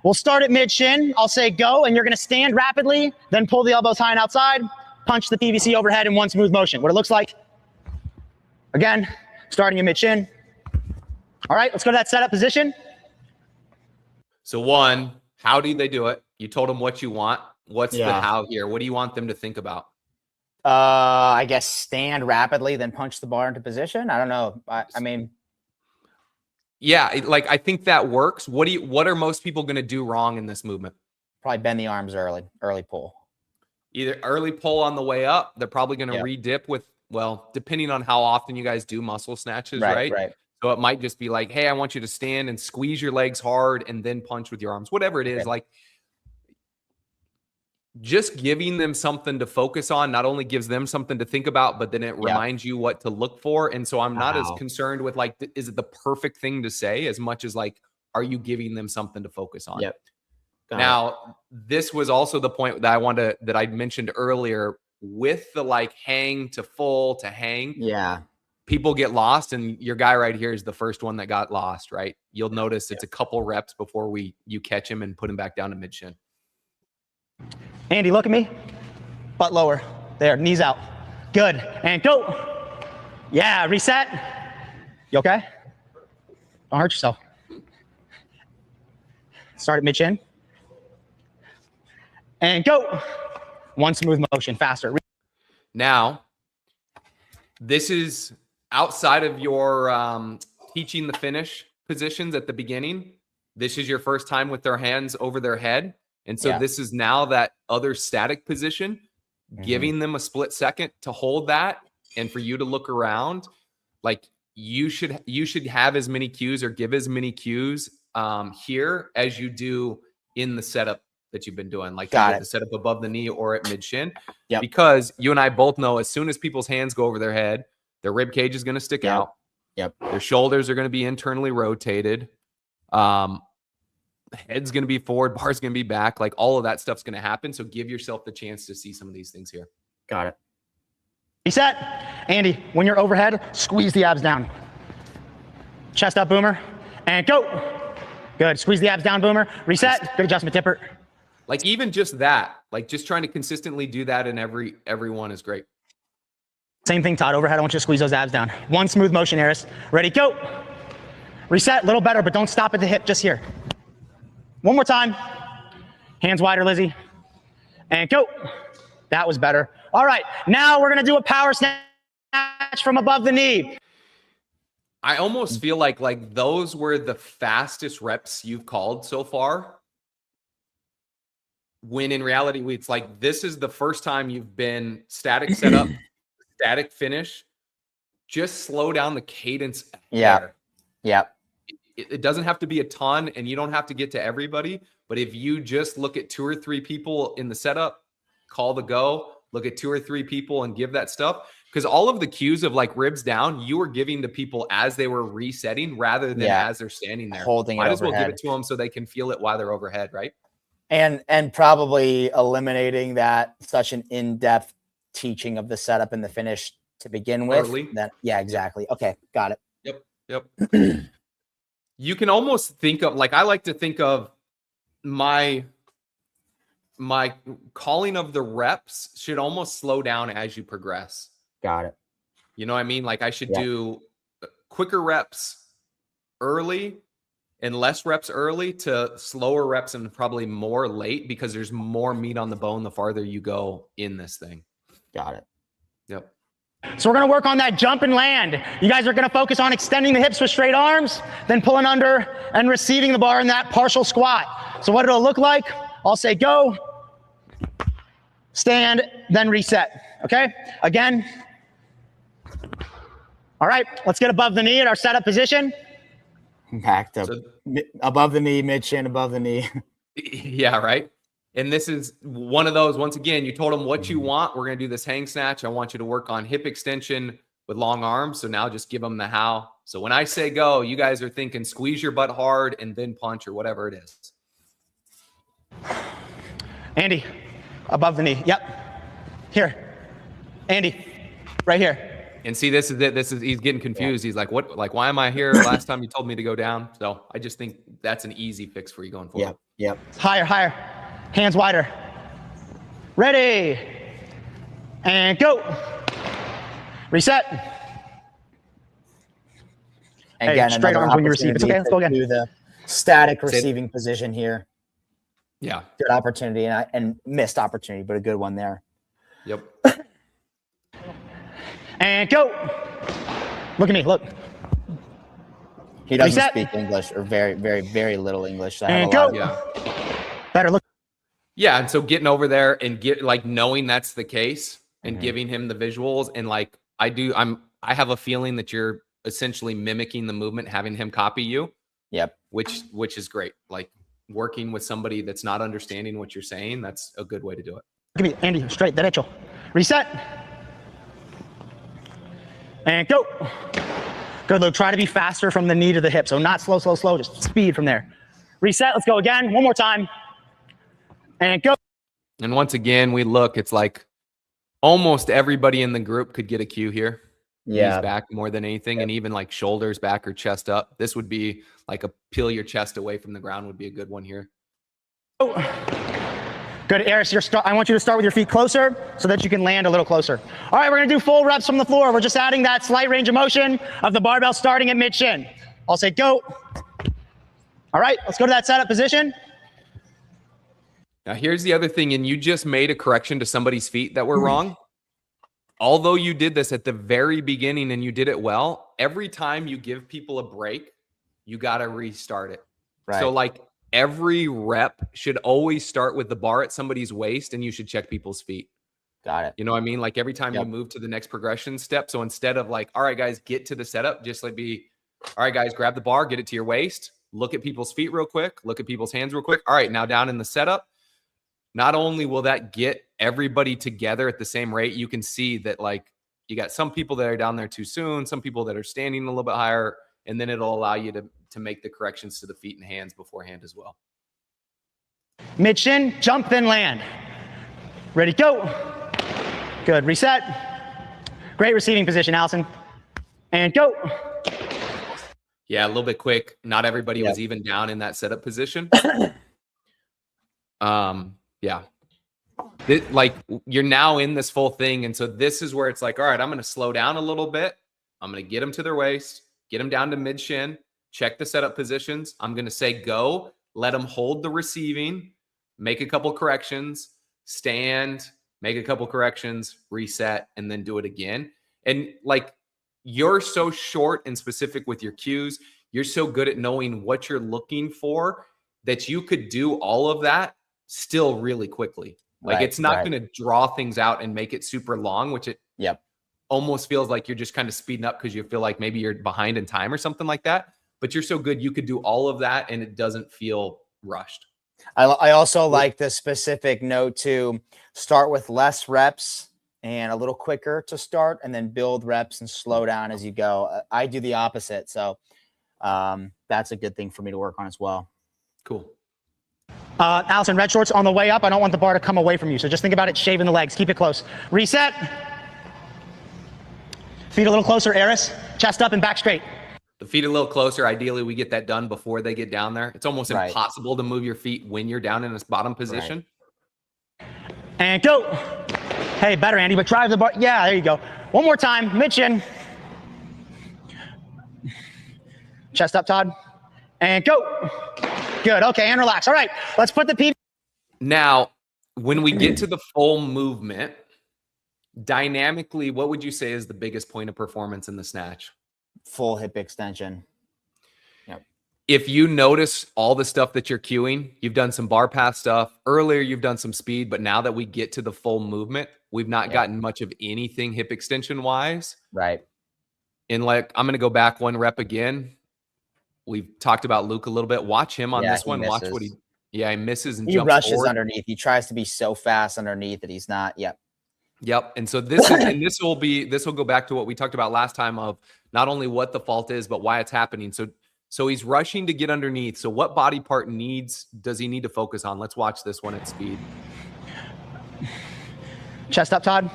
D: We'll start at mid-shin. I'll say go, and you're gonna stand rapidly, then pull the elbows high and outside, punch the PVC overhead in one smooth motion. What it looks like, again, starting at mid-shin. All right, let's go to that setup position.
C: So one, how do they do it? You told them what you want. What's the how here? What do you want them to think about?
A: I guess stand rapidly, then punch the bar into position. I don't know. I mean,
C: yeah, like I think that works. What are most people going to do wrong in this movement?
A: Probably bend the arms early pull.
C: Either early pull on the way up. They're probably going to re-dip with, well, depending on how often you guys do muscle snatches, right? So it might just be like, hey, I want you to stand and squeeze your legs hard and then punch with your arms, whatever it is. Like just giving them something to focus on not only gives them something to think about, but then it reminds you what to look for. And so I'm not as concerned with like, is it the perfect thing to say as much as like, are you giving them something to focus on? Now, this was also the point that that I mentioned earlier with the like hang to full to hang. People get lost, and your guy right here is the first one that got lost, right? You'll notice it's a couple reps before you catch him and put him back down to mid shin.
D: Andy, look at me. Butt lower. There, knees out. Good. And go. Yeah, reset. You okay? Don't hurt yourself. Start at mid chin. And go. One smooth motion, faster.
C: Now, this is outside of your teaching the finish positions at the beginning. This is your first time with their hands over their head. And so this is now that other static position, giving them a split second to hold that and for you to look around. Like you should have as many cues or give as many cues here as you do in the setup that you've been doing, like the setup above the knee or at mid shin, because you and I both know as soon as people's hands go over their head, their rib cage is going to stick out. Their shoulders are going to be internally rotated. Head's going to be forward, bar's going to be back. Like all of that stuff's going to happen. So give yourself the chance to see some of these things here.
A: Got it.
D: Reset. Andy, when you're overhead, squeeze the abs down. Chest up, boomer, and go. Good. Squeeze the abs down, boomer. Reset. Good adjustment, Tipper.
C: Like even just that, Like just trying to consistently do that in every one is great.
D: Same thing, Todd. Overhead, I want you to squeeze those abs down. One smooth motion, Eris. Ready, go. Reset, a little better, but don't stop at the hip, just here. One more time. Hands wider, Lizzie. And go. That was better. All right, now we're gonna do a power snatch from above the knee.
C: I almost feel like those were the fastest reps you've called so far. When in reality, it's like this is the first time you've been static setup, static finish. Just slow down the cadence.
A: Yeah. Yeah.
C: It doesn't have to be a ton, and you don't have to get to everybody. But if you just look at 2 or 3 people in the setup, call the go, look at 2 or 3 people and give that stuff. Because all of the cues of like ribs down, you were giving to people as they were resetting rather than as they're standing there.
A: Holding it
C: Might as well
A: overhead.
C: give it to them so they can feel it while they're overhead, right?
A: And probably eliminating that such an in-depth teaching of the setup and the finish to begin with.
C: Early.
A: Yeah, exactly. Okay, got it.
C: Yep. You can almost think of, like, I like to think of my calling of the reps should almost slow down as you progress.
A: Got it.
C: You know what I mean? Like I should do quicker reps early and less reps early to slower reps and probably more late, because there's more meat on the bone the farther you go in this thing.
A: Got it.
C: Yep.
D: So we're gonna work on that jump and land. You guys are gonna focus on extending the hips with straight arms, then pulling under and receiving the bar in that partial squat. So what it'll look like, I'll say go, stand, then reset, okay? Again. All right, let's get above the knee at our setup position.
A: Back to above the knee, mid shin, above the knee.
C: Yeah, right. And this is one of those, once again, you told them what you want. We're going to do this hang snatch. I want you to work on hip extension with long arms. So now just give them the how. So when I say go, you guys are thinking squeeze your butt hard and then punch or whatever it is.
D: Andy, above the knee. Yep. Here. Andy, right here.
C: And see, this is it. He's getting confused. He's like, what? Like, why am I here? Last time you told me to go down. So I just think that's an easy fix for you going forward.
A: Yep.
D: Higher, higher. Hands wider. Ready. And go. Reset.
A: And again,
D: straight
A: another
D: arms when you receive. It's okay. Let's go again.
A: Do the static receiving position here.
C: Yeah.
A: Good opportunity and missed opportunity, but a good one there.
C: Yep.
D: And go. Look at me. Look.
A: He doesn't
D: Reset.
A: speak English, or very, very, very little English. So I have
D: And
A: a
D: go.
A: lot of-
D: Better. Look.
C: Yeah. And so getting over there and knowing that's the case and giving him the visuals, and like I have a feeling that you're essentially mimicking the movement, having him copy you.
A: Yep.
C: Which is great. Like working with somebody that's not understanding what you're saying, that's a good way to do it.
D: Give me Andy, straight, derecho. Reset. And go. Good, Luke. Try to be faster from the knee to the hip. So not slow, slow, slow, just speed from there. Reset. Let's go again. One more time. And go.
C: And once again, we look, it's like almost everybody in the group could get a cue here.
A: Yeah.
C: Knees back more than anything. And even like shoulders back or chest up. This would be like peel your chest away from the ground would be a good one here.
D: Oh. Good, Eris, I want you to start with your feet closer so that you can land a little closer. All right, we're gonna do full reps from the floor. We're just adding that slight range of motion of the barbell starting at mid-shin. I'll say go. All right, let's go to that setup position.
C: Now here's the other thing, and you just made a correction to somebody's feet that were wrong. Although you did this at the very beginning and you did it well, every time you give people a break, you gotta restart it.
A: Right.
C: So like, every rep should always start with the bar at somebody's waist, and you should check people's feet.
A: Got it.
C: You know what I mean? Like every time you move to the next progression step. So instead of like, all right, guys, get to the setup, just like all right, guys, grab the bar, get it to your waist, look at people's feet real quick, look at people's hands real quick. All right, now down in the setup, not only will that get everybody together at the same rate, you can see that like you got some people that are down there too soon, some people that are standing a little bit higher, and then it'll allow you to make the corrections to the feet and hands beforehand as well.
D: Mid-shin, jump, then land. Ready, go. Good, reset. Great receiving position, Allison. And go.
C: Yeah, a little bit quick. Not everybody was even down in that setup position. Yeah. Like you're now in this full thing. And so this is where it's like, all right, I'm going to slow down a little bit. I'm going to get them to their waist, get them down to mid shin, check the setup positions. I'm going to say go, let them hold the receiving, make a couple corrections, stand, make a couple corrections, reset, and then do it again. And like, you're so short and specific with your cues. You're so good at knowing what you're looking for that you could do all of that still really quickly. Like it's not going to draw things out and make it super long, which it almost feels like you're just kind of speeding up because you feel like maybe you're behind in time or something like that. But you're so good, you could do all of that and it doesn't feel rushed.
A: I also like the specific note to start with less reps and a little quicker to start and then build reps and slow down as you go. I do the opposite. So that's a good thing for me to work on as well.
C: Cool.
D: Allison, red shorts on the way up. I don't want the bar to come away from you. So just think about it, shaving the legs. Keep it close. Reset. Feet a little closer, Eris. Chest up and back straight.
C: The feet a little closer. Ideally, we get that done before they get down there. It's almost impossible to move your feet when you're down in this bottom position.
D: And go. Hey, better, Andy, but drive the bar. Yeah, there you go. One more time, mid-chin. Chest up, Todd. And go. Good, okay, and relax. All right, let's put the PV.
C: Now, when we get to the full movement, dynamically, what would you say is the biggest point of performance in the snatch?
A: Full hip extension. Yep.
C: If you notice all the stuff that you're cueing, you've done some bar path stuff. Earlier, you've done some speed, but now that we get to the full movement, we've not gotten much of anything hip extension wise.
A: Right.
C: And like, I'm going to go back one rep again. We've talked about Luke a little bit. Watch him on this one. Watch what he misses and
A: he
C: jumps
A: rushes
C: forward.
A: Underneath. He tries to be so fast underneath that he's not.
C: Yep. And so this is, this will go back to what we talked about last time of not only what the fault is, but why it's happening. So he's rushing to get underneath. So what body part does he need to focus on? Let's watch this one at speed.
D: Chest up, Todd.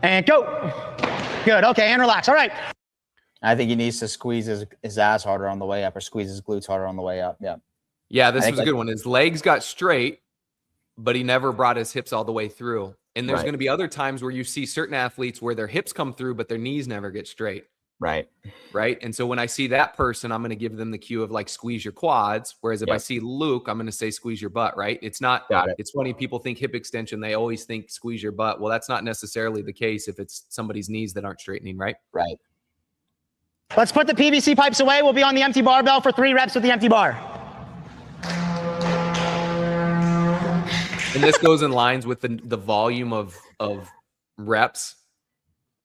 D: And go. Good. Okay. And relax. All right.
A: I think he needs to squeeze his ass harder on the way up or squeeze his glutes harder on the way up. Yeah.
C: Yeah. This was a good one. His legs got straight, but he never brought his hips all the way through. And there's going to be other times where you see certain athletes where their hips come through, but their knees never get straight.
A: Right.
C: And so when I see that person, I'm going to give them the cue of like squeeze your quads. Whereas if I see Luke, I'm going to say squeeze your butt. Right. It's not, it's funny. People think hip extension. They always think squeeze your butt. Well, that's not necessarily the case if it's somebody's knees that aren't straightening. Right.
D: Let's put the PVC pipes away. We'll be on the empty barbell for 3 reps with the empty bar.
C: And this goes in lines with the volume of reps.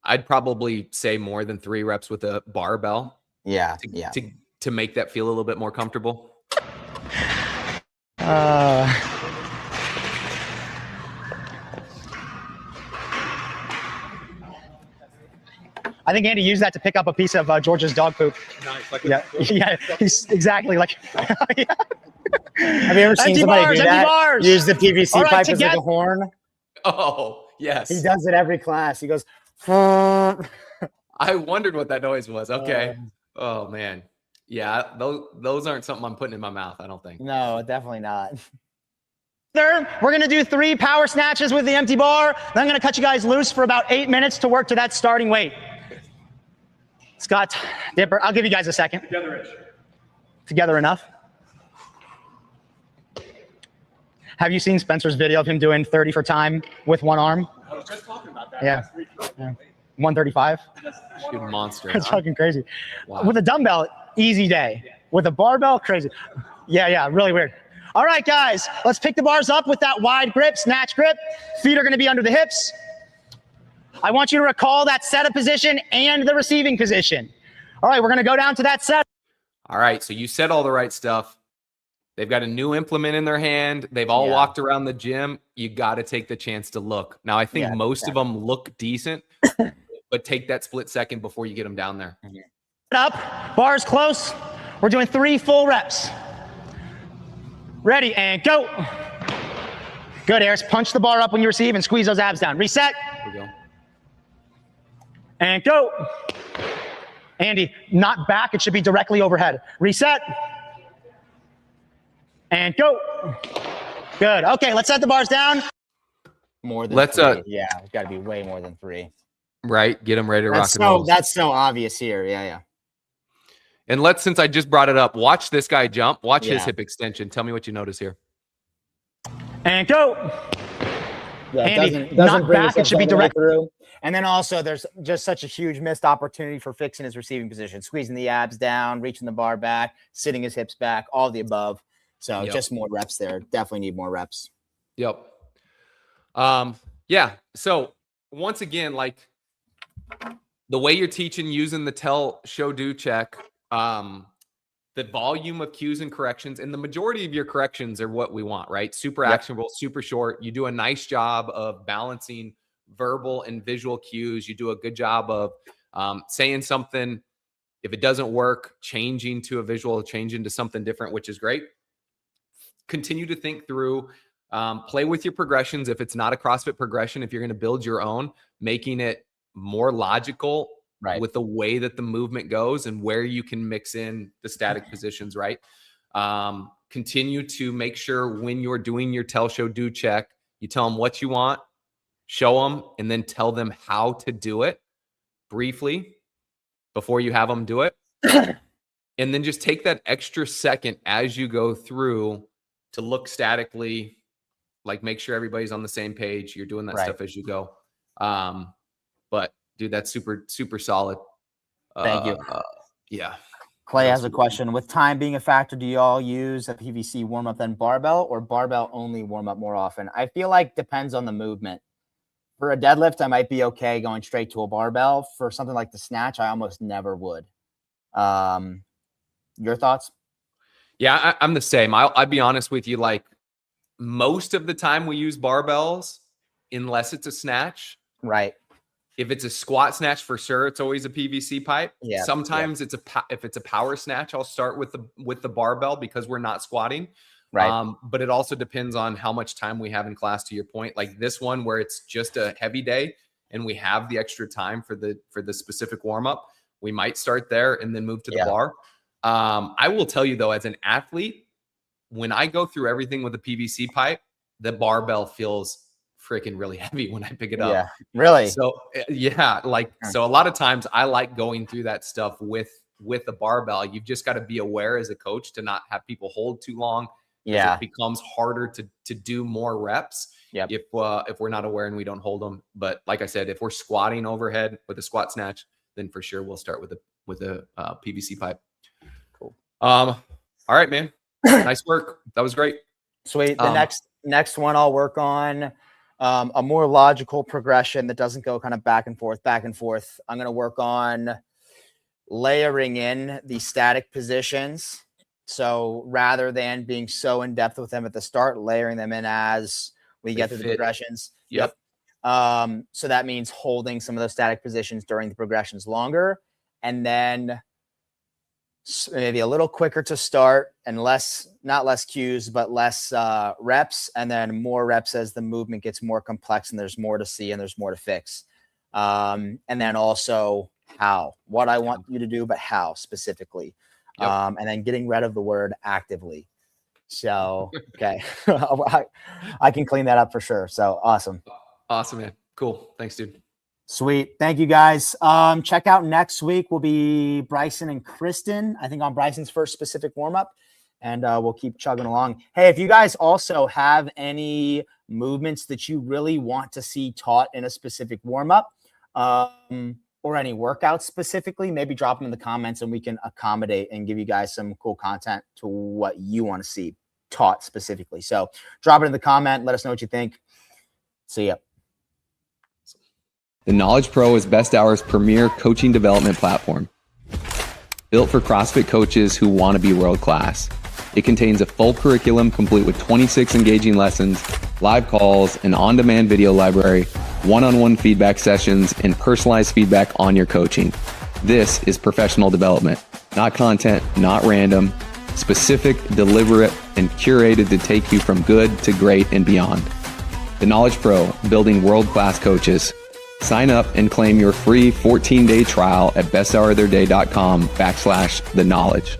C: I'd probably say more than 3 reps with a barbell.
A: Yeah.
C: To make that feel a little bit more comfortable.
D: I think Andy used that to pick up a piece of George's dog poop.
E: Nice. Like
D: He's exactly like.
A: Have you ever seen somebody do that? Use the PVC pipe as like a horn.
C: Oh, yes.
A: He does it every class. He goes.
C: I wondered what that noise was. Okay. Oh man. Yeah, those aren't something I'm putting in my mouth, I don't think.
A: No, definitely not.
D: We're going to do 3 power snatches with the empty bar. Then I'm going to cut you guys loose for about 8 minutes to work to that starting weight. Scott, Dipper, I'll give you guys a second. Together enough. Have you seen Spencer's video of him doing 30 for time with one arm?
E: I was just talking about that.
D: Yeah. 135.
C: Shoot a monster.
D: It's fucking crazy. Wow. With a dumbbell, easy day. With a barbell, crazy. Yeah, really weird. All right, guys, let's pick the bars up with that wide grip, snatch grip. Feet are going to be under the hips. I want you to recall that setup position and the receiving position. All right, we're going to go down to that set.
C: All right, so you said all the right stuff. They've got a new implement in their hand. They've all walked around the gym. You got to take the chance to look. Now, I think most of them look decent, but take that split second before you get them down there.
D: Up, bars close. We're doing 3 full reps. Ready, and go. Good, Eris. Punch the bar up when you receive and squeeze those abs down. Reset.
C: Here we go.
D: And go. Andy, not back. It should be directly overhead. Reset. And go. Good. Okay, let's set the bars down.
A: More than
C: Let's,
A: 3. Yeah, it's got to be way more than 3.
C: right. Get them ready to rock and roll.
A: That's so obvious here. Yeah.
C: And since I just brought it up, watch this guy jump. Watch his
A: Yeah.
C: hip extension. Tell me what you notice here.
D: And go.
A: Yeah,
D: Andy,
A: doesn't
D: not
A: bring
D: back,
A: his
D: it should be
A: hips all the way
D: direct.
A: through. And then also there's just such a huge missed opportunity for fixing his receiving position, squeezing the abs down, reaching the bar back, sitting his hips back, all the above. So just more reps there. Definitely need more reps.
C: Yep. Yeah. So once again, like the way you're teaching using the tell, show, do, check, the volume of cues and corrections, and the majority of your corrections are what we want, right? Super actionable, super short. You do a nice job of balancing verbal and visual cues. You do a good job of saying something. If it doesn't work, changing to a visual, changing to something different, which is great. Continue to think through, play with your progressions. If it's not a CrossFit progression, if you're going to build your own, making it more logical with the way that the movement goes and where you can mix in the static positions, right? Continue to make sure when you're doing your tell, show, do, check, you tell them what you want, show them, and then tell them how to do it briefly before you have them do it. And then just take that extra second as you go through to look statically, like make sure everybody's on the same page. You're doing that stuff as you go. But dude, that's super, super solid.
A: Thank you.
C: Yeah.
A: Clay has a question. With time being a factor, do you all use a PVC warm-up then barbell, or barbell only warm-up more often? I feel like depends on the movement. For a deadlift, I might be okay going straight to a barbell. For something like the snatch, I almost never would. Your thoughts?
C: Yeah, I'm the same. I'll be honest with you. Like most of the time we use barbells, unless it's a snatch.
A: Right.
C: If it's a squat snatch, for sure, it's always a PVC pipe.
A: Yeah.
C: Sometimes if it's a power snatch, I'll start with the barbell because we're not squatting.
A: Right.
C: But it also depends on how much time we have in class, to your point. Like this one where it's just a heavy day and we have the extra time for the specific warm-up, we might start there and then move to the bar. I will tell you though, as an athlete, when I go through everything with a PVC pipe, the barbell feels freaking really heavy when I pick it up.
A: Yeah, really.
C: So yeah, so a lot of times I like going through that stuff with a barbell. You've just got to be aware as a coach to not have people hold too long.
A: Yeah,
C: it becomes harder to do more reps.
A: Yep.
C: If we're not aware and we don't hold them. But like I said, if we're squatting overhead with a squat snatch, then for sure we'll start with a PVC pipe.
A: Cool.
C: All right, man. Nice work. That was great.
A: Sweet. The next one I'll work on a more logical progression that doesn't go kind of back and forth. I'm going to work on layering in the static positions. So rather than being so in depth with them at the start, layering them in as we get through the progressions.
C: Yep.
A: So that means holding some of those static positions during the progressions longer, and then maybe a little quicker to start and not less cues, but less reps, and then more reps as the movement gets more complex and there's more to see and there's more to fix. And then also what I want you to do, but how specifically. Yep. And then getting rid of the word actively. So, okay. I can clean that up for sure. So awesome.
C: Awesome, man. Cool. Thanks, dude.
A: Sweet. Thank you guys. Check out next week will be Bryson and Kristen, I think on Bryson's first specific warm-up, and we'll keep chugging along. Hey, if you guys also have any movements that you really want to see taught in a specific warm-up, or any workouts specifically, maybe drop them in the comments and we can accommodate and give you guys some cool content to what you want to see taught specifically. So drop it in the comment. Let us know what you think. See ya.
E: The Knowledge Pro is Best Hour's premier coaching development platform. Built for CrossFit coaches who want to be world-class. It contains a full curriculum complete with 26 engaging lessons, live calls, an on-demand video library, one-on-one feedback sessions, and personalized feedback on your coaching. This is professional development, not content, not random, specific, deliberate, and curated to take you from good to great and beyond. The Knowledge Pro, building world-class coaches. Sign up and claim your free 14-day trial at besthouroftheirday.com/the knowledge.